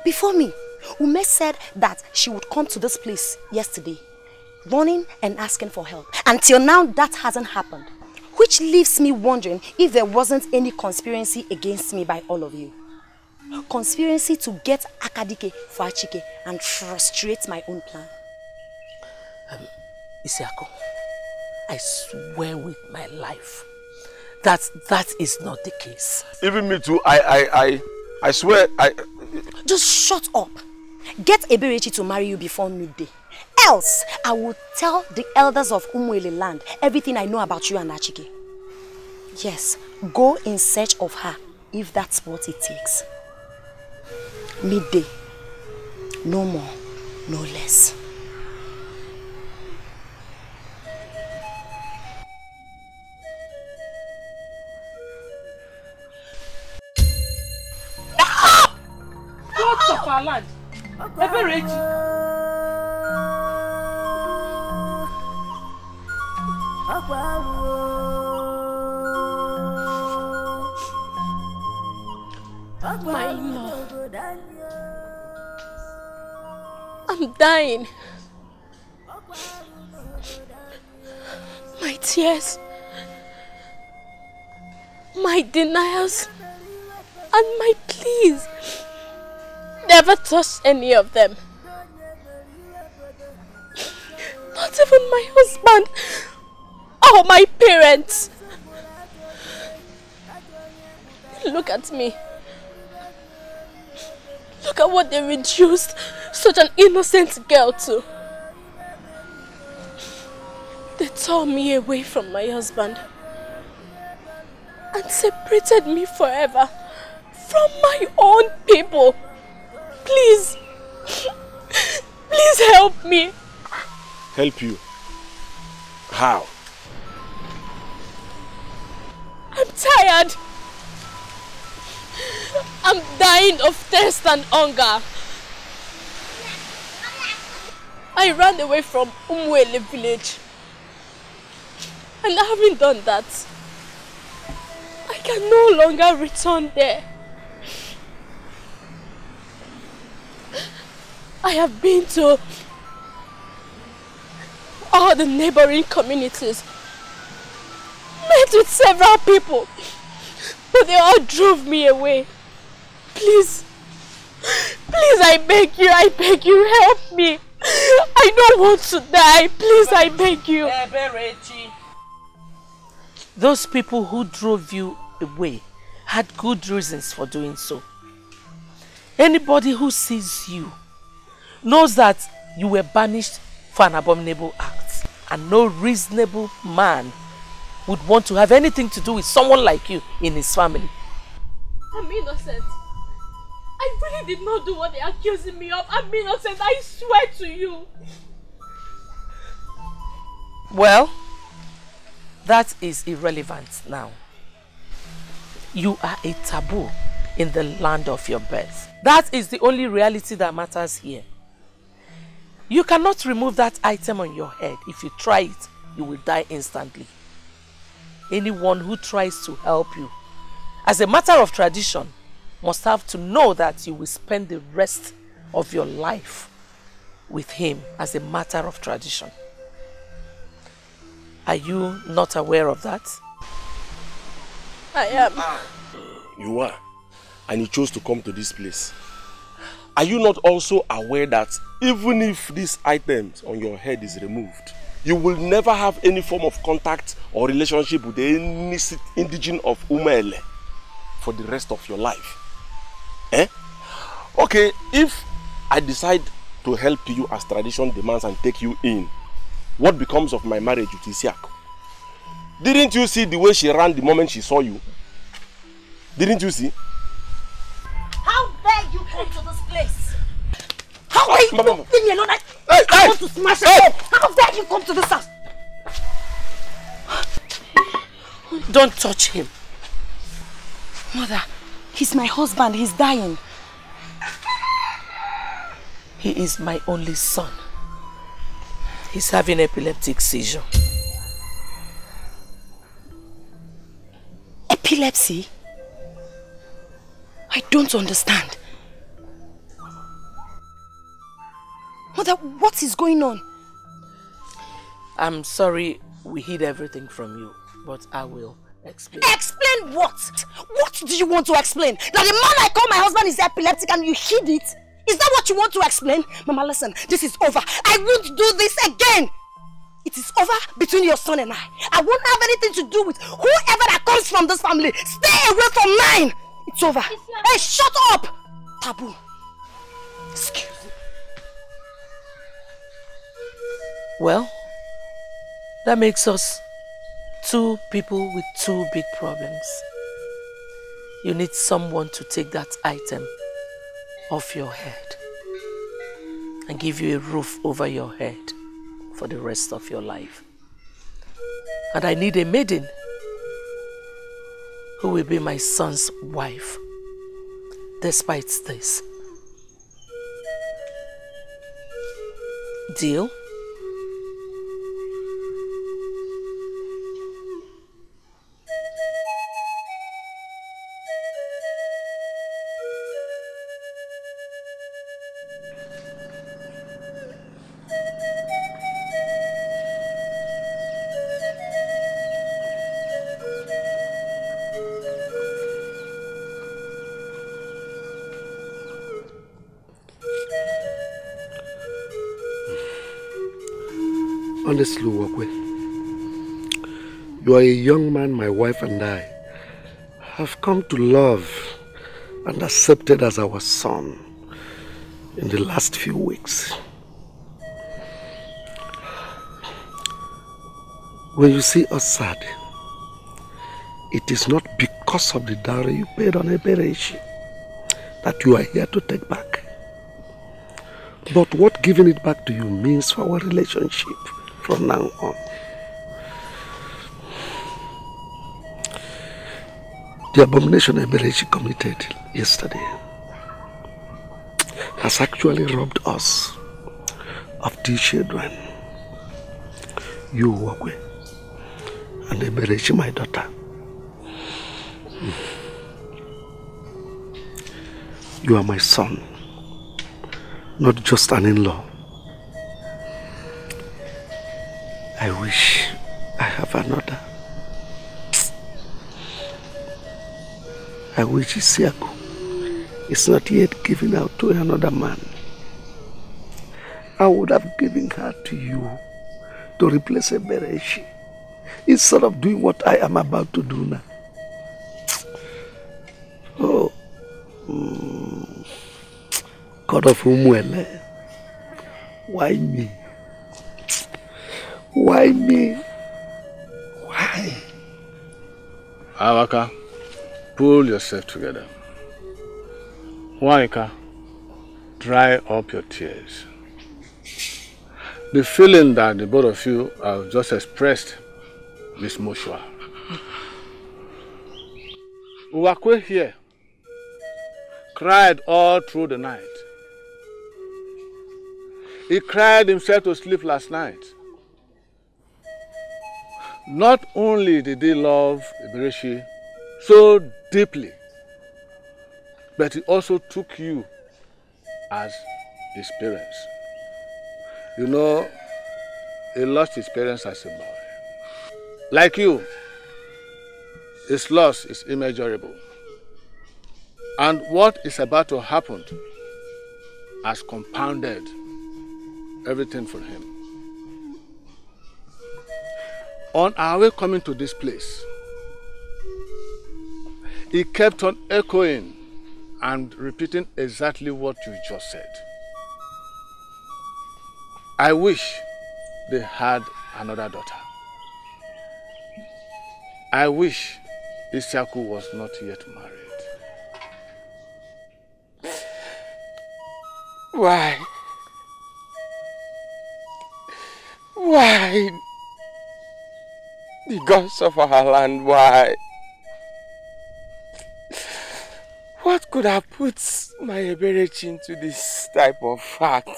Before me, Ume said that she would come to this place yesterday, running and asking for help. Until now, that hasn't happened. Which leaves me wondering if there wasn't any conspiracy against me by all of you. Conspiracy to get Akadike for Achike and frustrate my own plan. Isiaku, I swear with my life that is not the case. Even me too, I swear, Just shut up. Get Eberechi to marry you before midday. else, I will tell the elders of Umuele land everything I know about you and Achike. Yes, go in search of her if that's what it takes. Midday. No more, no less. Gods of our land, Eberechi. My Lord, I'm dying. My tears, my denials, and my pleas never touched any of them. Not even my husband or my parents. Look at me. Look at what they reduced such an innocent girl to. They tore me away from my husband and separated me forever from my own people. Please, please help me. Help you? How? I'm tired. I'm dying of thirst and hunger. I ran away from Umuele village. And having done that, I can no longer return there. I have been to all the neighboring communities, met with several people, but they all drove me away. Please, please, I beg you, help me. I don't want to die. Please, I beg you. Eberechi. Those people who drove you away had good reasons for doing so. Anybody who sees you knows that you were banished for an abominable act, and no reasonable man would want to have anything to do with someone like you in his family. I'm innocent. I really did not do what they're accusing me of. I'm innocent, I swear to you. Well, that is irrelevant now. You are a taboo in the land of your birth. That is the only reality that matters here. You cannot remove that item on your head. If you try it, you will die instantly. Anyone who tries to help you, as a matter of tradition, must have to know that you will spend the rest of your life with him as a matter of tradition. Are you not aware of that? I am. You are. And you chose to come to this place. Are you not also aware that even if these items on your head is removed, you will never have any form of contact or relationship with any indigene of Umuele for the rest of your life? Eh? Okay, if I decide to help you as tradition demands and take you in, what becomes of my marriage with Isiaku? Didn't you see the way she ran the moment she saw you? Didn't you see? How dare you come to this place? How dare you leave me alone? I want to smash your head. How dare you come to this house? Don't touch him. Mother, he's my husband. He's dying. He is my only son. He's having epileptic seizure. Epilepsy? I don't understand. Mother, what is going on? I'm sorry we hid everything from you, but I will explain. Explain what? What do you want to explain? That the man I call my husband is epileptic and you hid it? Is that what you want to explain? Mama, listen, this is over. I won't do this again. It is over between your son and I won't have anything to do with whoever that comes from this family. Stay away from mine. It's over. Hey, shut up! Taboo. Excuse me. Well, that makes us two people with two big problems. You need someone to take that item off your head and give you a roof over your head for the rest of your life. And I need a maiden who will be my son's wife despite this. Deal? Honestly, Wakwe, you are a young man my wife and I have come to love and accepted as our son in the last few weeks. When you see us sad, it is not because of the dowry you paid on Eberechi that you are here to take back, but what giving it back to you means for our relationship from now on. The abomination Eberechi committed yesterday has actually robbed us of 2 children. You, Wakwe, and Eberechi, my daughter. You are my son, not just an in-law. I wish I have another. I wish Isiaku is not yet given out to another man. I would have given her to you to replace Eberechi instead of doing what I am about to do now. Oh, God of Umuele, why me? Why me? Why? Awaka, pull yourself together. Waika, dry up your tears. The feeling that the both of you have just expressed is mutual. Uwakwe here cried all through the night. He cried himself to sleep last night. Not only did he love Eberechi so deeply, but he also took you as his parents. You know, he lost his parents as a boy. Like you, his loss is immeasurable. And what is about to happen has compounded everything for him. On our way coming to this place, he kept on echoing and repeating exactly what you just said. I wish they had another daughter. I wish Isiaku was not yet married. Why? Why? The gods of our land, why? What could have put my Eberechi into this type of fact?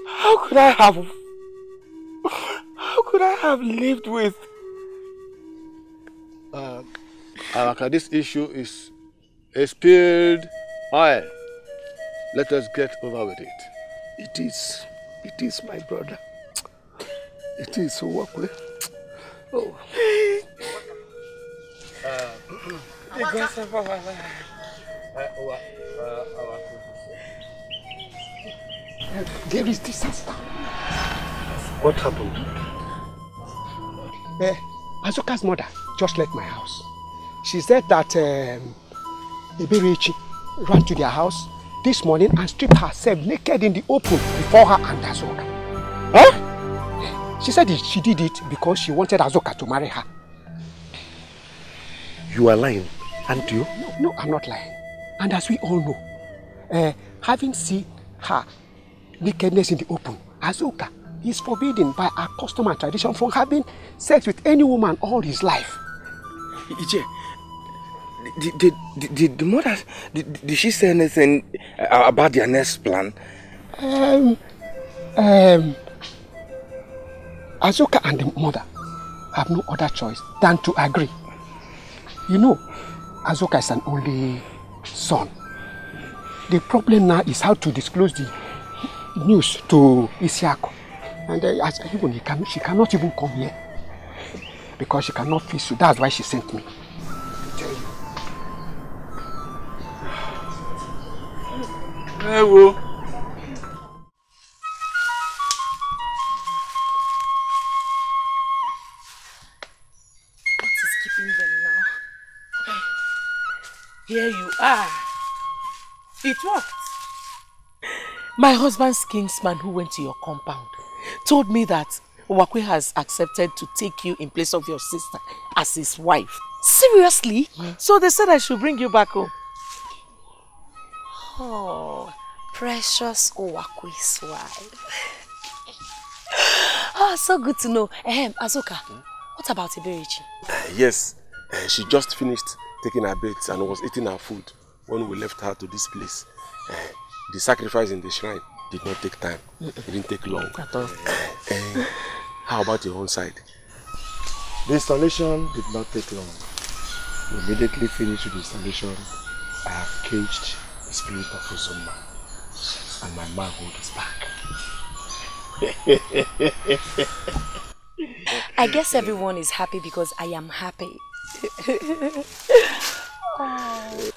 How could I have lived with? Awaka, this issue is a spilled oil. Let us get over with it. It is my brother. It is Wakwe. Oh. The gods of our land. There is disaster. What happened? Azuka's mother just left my house. She said that Eberechi ran to their house this morning and stripped herself naked in the open before her and Azoka. Huh? She said she did it because she wanted Azoka to marry her. You are lying, aren't you? No, I'm not lying. And as we all know, having seen her nakedness in the open, Azoka is forbidden by our custom and tradition from having sex with any woman all his life. Ije, did the mother, did she say anything about their next plan? Azoka and the mother have no other choice than to agree. You know, Azoka is an only son. The problem now is how to disclose the news to Isiaku. And even she cannot even come here because she cannot feel so. That's why she sent me. Hello. What is keeping them now? Here you are. It worked. My husband's kinsman who went to your compound told me that Wakwe has accepted to take you in place of your sister as his wife. Seriously? So they said I should bring you back home. Oh, precious Owakwe's wife. Oh, so good to know. Azoka, what about Eberechi? Yes, she just finished taking her bath and was eating her food when we left her to this place. The sacrifice in the shrine did not take time. It didn't take long. At all. How about your own side? The installation did not take long. We immediately finished with the installation. I have caged the spirit of Uzuma, and my manhood is back. I guess everyone is happy because I am happy. Oh.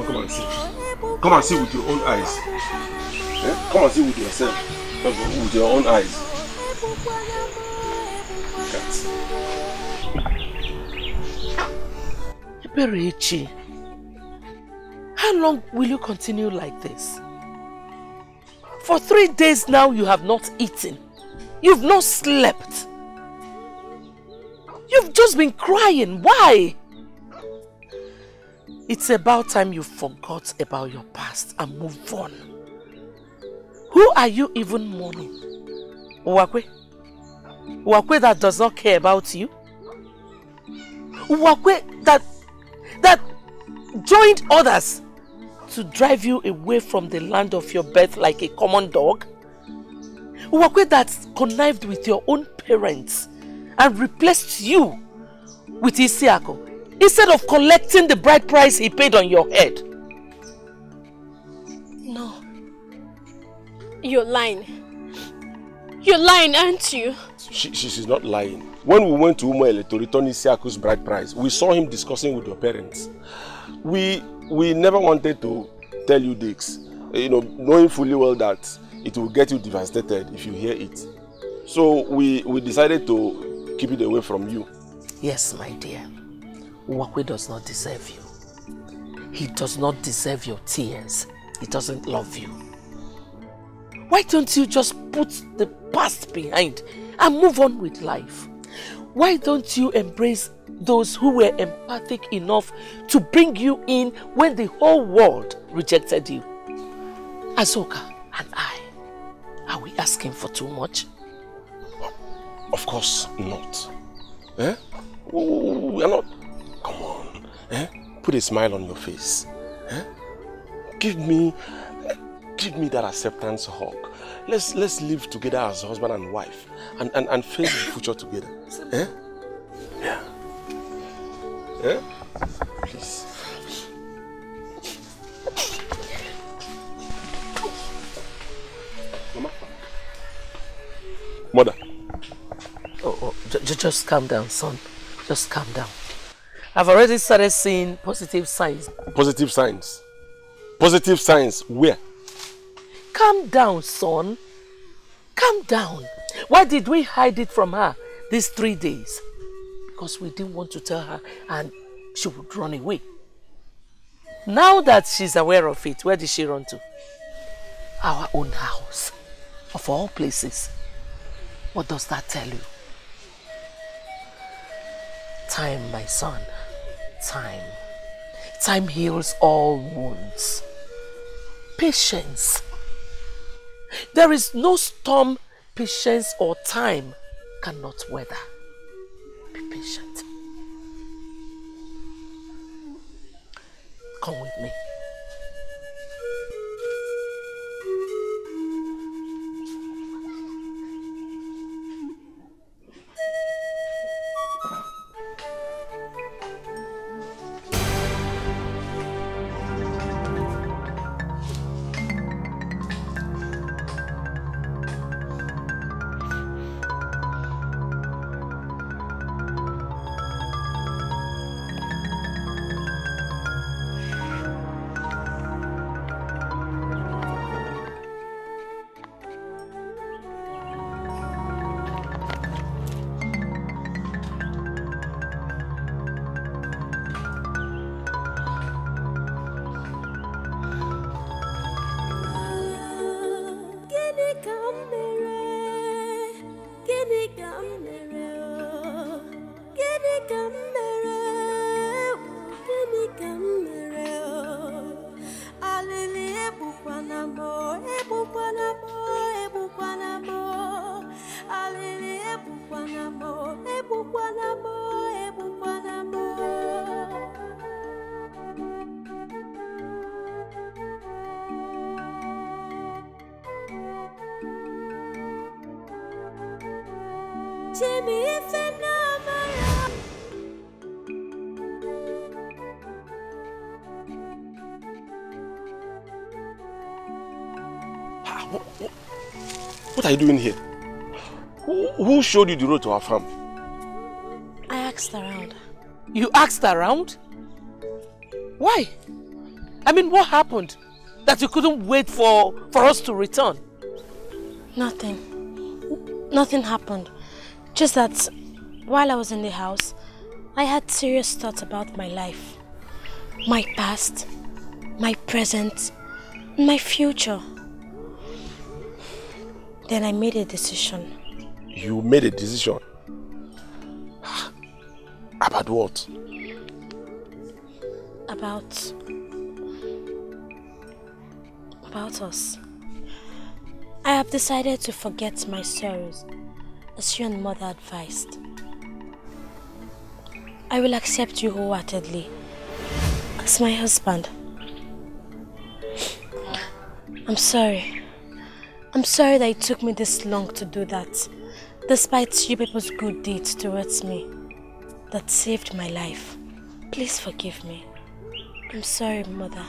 Come and see. Come and see with your own eyes. Come and see with yourself. With your own eyes. Eberechi, how long will you continue like this? For 3 days now you have not eaten. You've not slept. You've just been crying. Why? It's about time you forgot about your past and move on. Who are you even mourning? Uwakwe? Uwakwe that does not care about you? Uwakwe that joined others to drive you away from the land of your birth like a common dog? Uwakwe that connived with your own parents and replaced you with Isiaku instead of collecting the bride price he paid on your head? No. You're lying. You're lying, aren't you? She's not lying. When we went to Umuele to return Isiaku's bride price, we saw him discussing with your parents. We never wanted to tell you this, knowing fully well that it will get you devastated if you hear it. So we decided to keep it away from you. Yes, my dear. Uwakwe does not deserve you. He does not deserve your tears. He doesn't love you. Why don't you just put the past behind and move on with life? Why don't you embrace those who were empathic enough to bring you in when the whole world rejected you? Azoka and I, are we asking for too much? Of course not. We are not. Come on. Put a smile on your face. Give me that acceptance hug. Let's live together as husband and wife and face the future together. Yeah. Please. Mama. Mother. Just calm down, son. Just calm down. I've already started seeing positive signs. Positive signs? Positive signs? Where? Calm down, son. Calm down. Why did we hide it from her these 3 days? Because we didn't want to tell her and she would run away. Now that she's aware of it, where did she run to? Our own house. Of all places. What does that tell you? Time, my son. Time. Time heals all wounds. Patience. There is no storm patience or time cannot weather. Be patient. Come with me. What are you doing here? Who showed you the road to our farm? I asked around. You asked around? Why? I mean, what happened? That you couldn't wait for us to return? Nothing. Nothing happened. Just that while I was in the house, I had serious thoughts about my life. My past, my present, my future. Then I made a decision. You made a decision? About what? About us. I have decided to forget my sorrows, as you and Mother advised. I will accept you wholeheartedly as my husband. I'm sorry. I'm sorry that it took me this long to do that, despite you people's good deeds towards me that saved my life. Please forgive me. I'm sorry, Mother.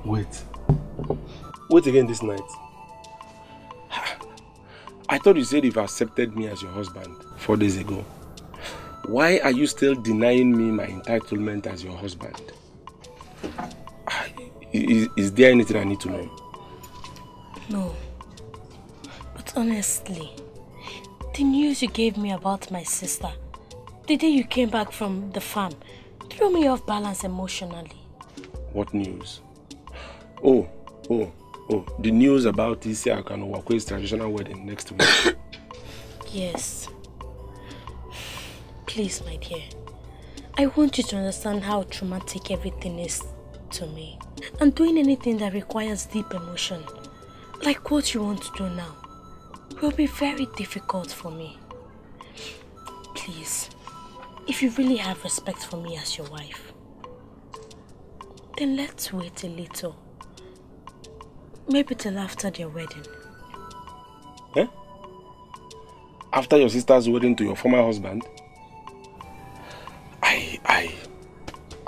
Wait. Wait again this night. I thought you said you've accepted me as your husband 4 days ago. Why are you still denying me my entitlement as your husband? Is there anything I need to know? No. But honestly, the news you gave me about my sister, the day you came back from the farm, threw me off balance emotionally. What news? Oh, the news about Isiaku and Owakwe's traditional wedding next week. Yes. Please, my dear. I want you to understand how traumatic everything is to me. And doing anything that requires deep emotion, like what you want to do now, will be very difficult for me. Please, if you really have respect for me as your wife, then let's wait a little. Maybe till after their wedding. Eh? After your sister's wedding to your former husband?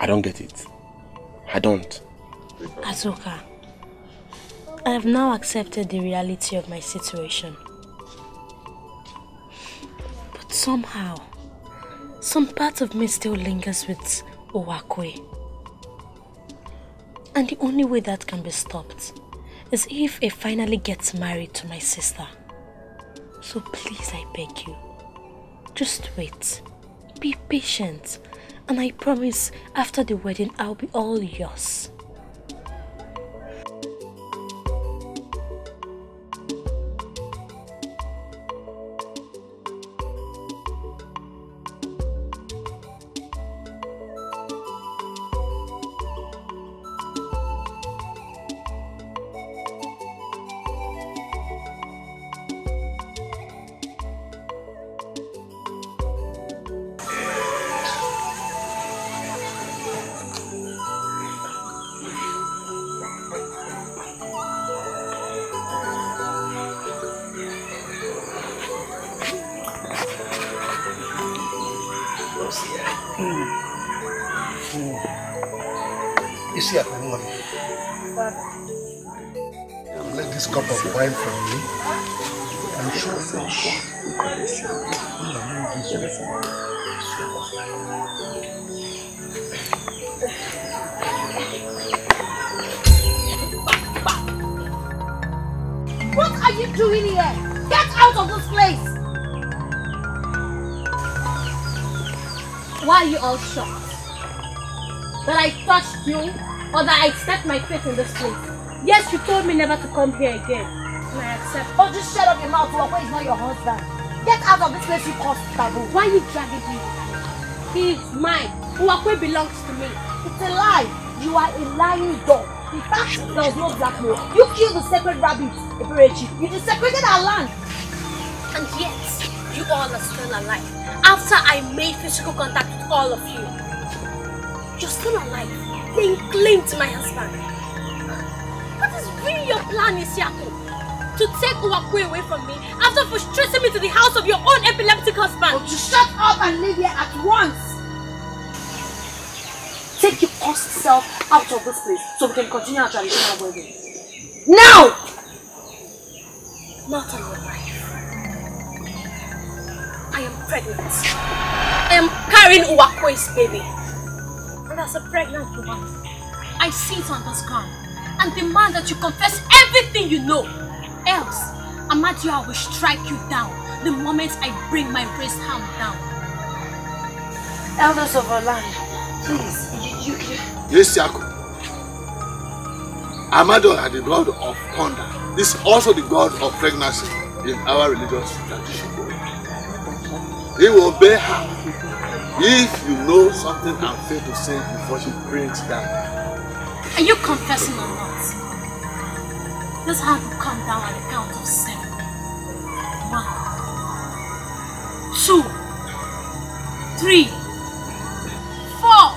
I don't get it. I don't. Azuka, I have now accepted the reality of my situation. But somehow, some part of me still lingers with Uwakwe. And the only way that can be stopped is if he finally gets married to my sister. So please, I beg you, just wait. Be patient. And I promise, after the wedding, I'll be all yours. Isiaku, let this cup of wine from me. I'm sure. What are you doing here? Get out of this place! Why are you all shocked? That I touched you, or that I stepped my foot in this place? Yes, you told me never to come here again. And I accept. Oh, just shut up your mouth, Uwakwe is not your husband. Get out of this place, you caused taboo. Why are you dragging me? He is mine. Uwakwe belongs to me. It's a lie. You are a lying dog. In fact, there was no blackmail. You killed the sacred rabbit, Eberechi. You desecrated our land. And yet, you all are still alive. After I made physical contact with all of you, you're still alive. Then cling to my husband. What is really your plan, Isiaku? To take Uwakwe away from me after frustrating me to the house of your own epileptic husband? Oh, shut up and leave here at once! Take your cursed self out of this place so we can continue our traditional wedding. Now! Not on your life. I am pregnant. I am carrying Uwakwe's baby. And as a pregnant woman, I sit on this ground and demand that you confess everything you know. Else, Amadioha will strike you down the moment I bring my raised hand down. Elders of our land, please, you... Yes, Yaku. Amadioha, the god of thunder, is also the god of pregnancy in our religious tradition. He will obey her if you know something unfair to say before she brings down. Are you confessing or not? This hand will come down at the count of 7. 1, 2, 3, 4.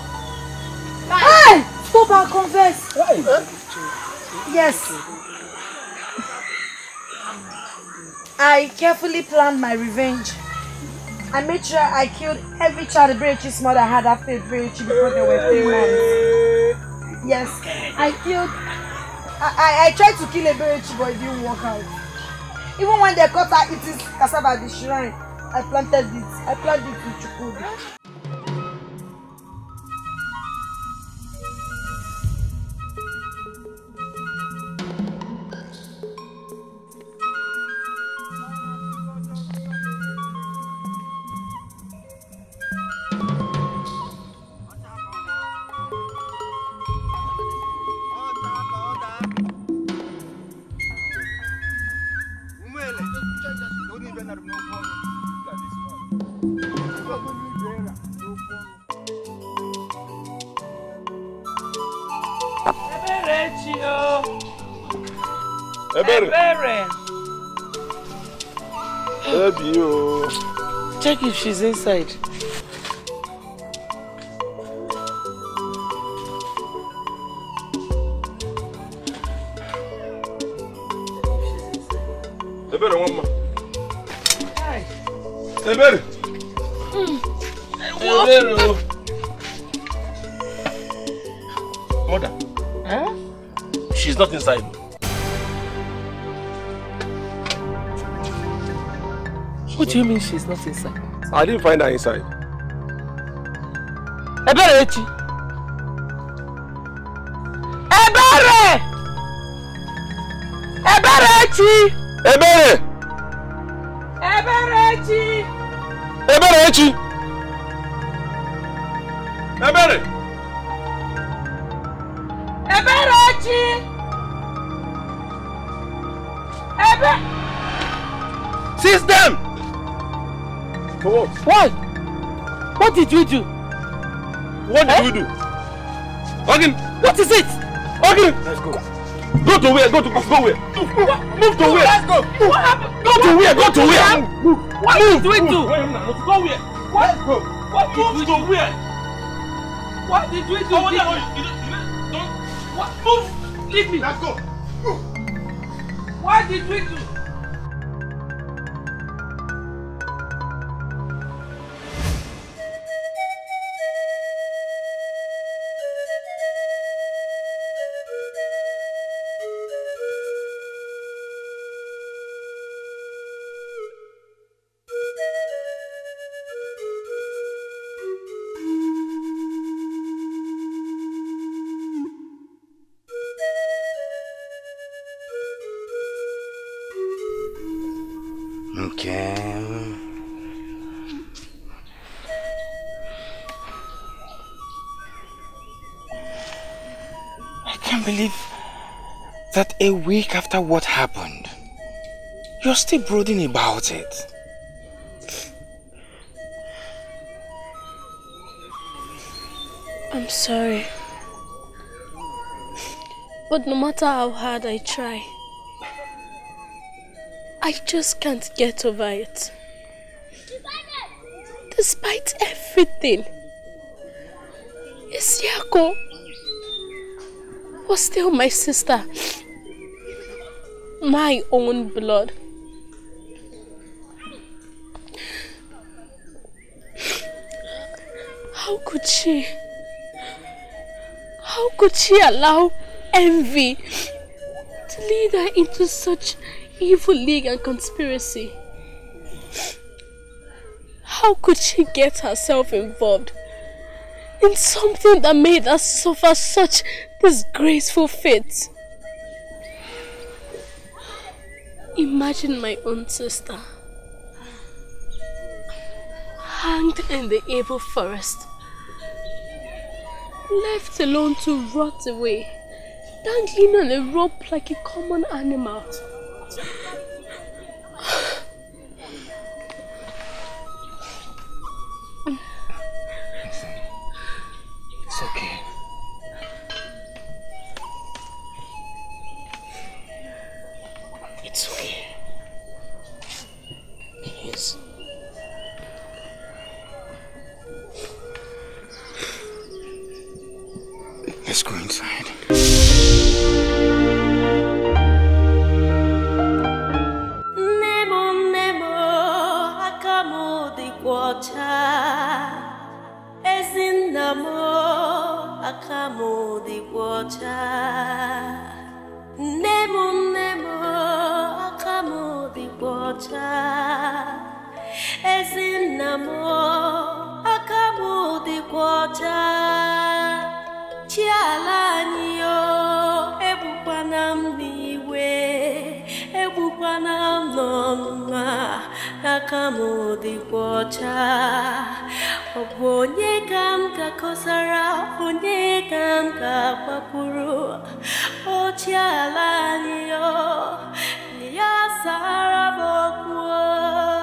Hey! Stop and confess! Yes. I carefully planned my revenge. I made sure I killed every child Eberechi's mother had after Eberechi before they were 3 months. Yes, I tried to kill Eberechi, but it didn't work out. Even when they caught her eating cassava at the shrine, I planted it. I planted it with Chukwuemeka. Ebere. Ebere. Check if she's inside. Ebere, one more. Hi. Ebere. Ebere. Mother. Huh? She's not inside. What do you mean she's not inside? I didn't find her inside. Eberechi! Ebere! Eberechi! Ebere! Eberechi! Eberechi! Ebere! Eberechi! Seize them! For what? Why? What did we do? What did we do? Ogin! What is it? Ogin! Let's go. Go to where? Go where? Move to where? Let's go. What happened? Go to where? Go to where? Move. What did we do? Go where? Let's go. What did we do? Where? What did we do? Don't. What? Move. Leave me. Let's go. What did we do? I can't believe that a week after what happened, you're still brooding about it. I'm sorry. But no matter how hard I try, I just can't get over it. Despite everything, Isiaku was still my sister. My own blood. How could she allow envy to lead her into such evil league and conspiracy? How could she get herself involved in something that made her suffer such disgraceful fate? Imagine my own sister hanged in the evil forest, left alone to rot away, dangling on a rope like a common animal. It's okay. It's okay. Yes. Let's go inside. Nemo, akamu di kwacha. Ezinamo, akamu di kwacha. Nemo, akamu di kwacha. Ezinamo, akamu di kwacha. Chialanyo, ebukwanam niwe, ebukwanam nonma, akamu di kwacha. Onye kam ka kosara, onye kam ka papuru, o chialanyo, liya sara bokwo.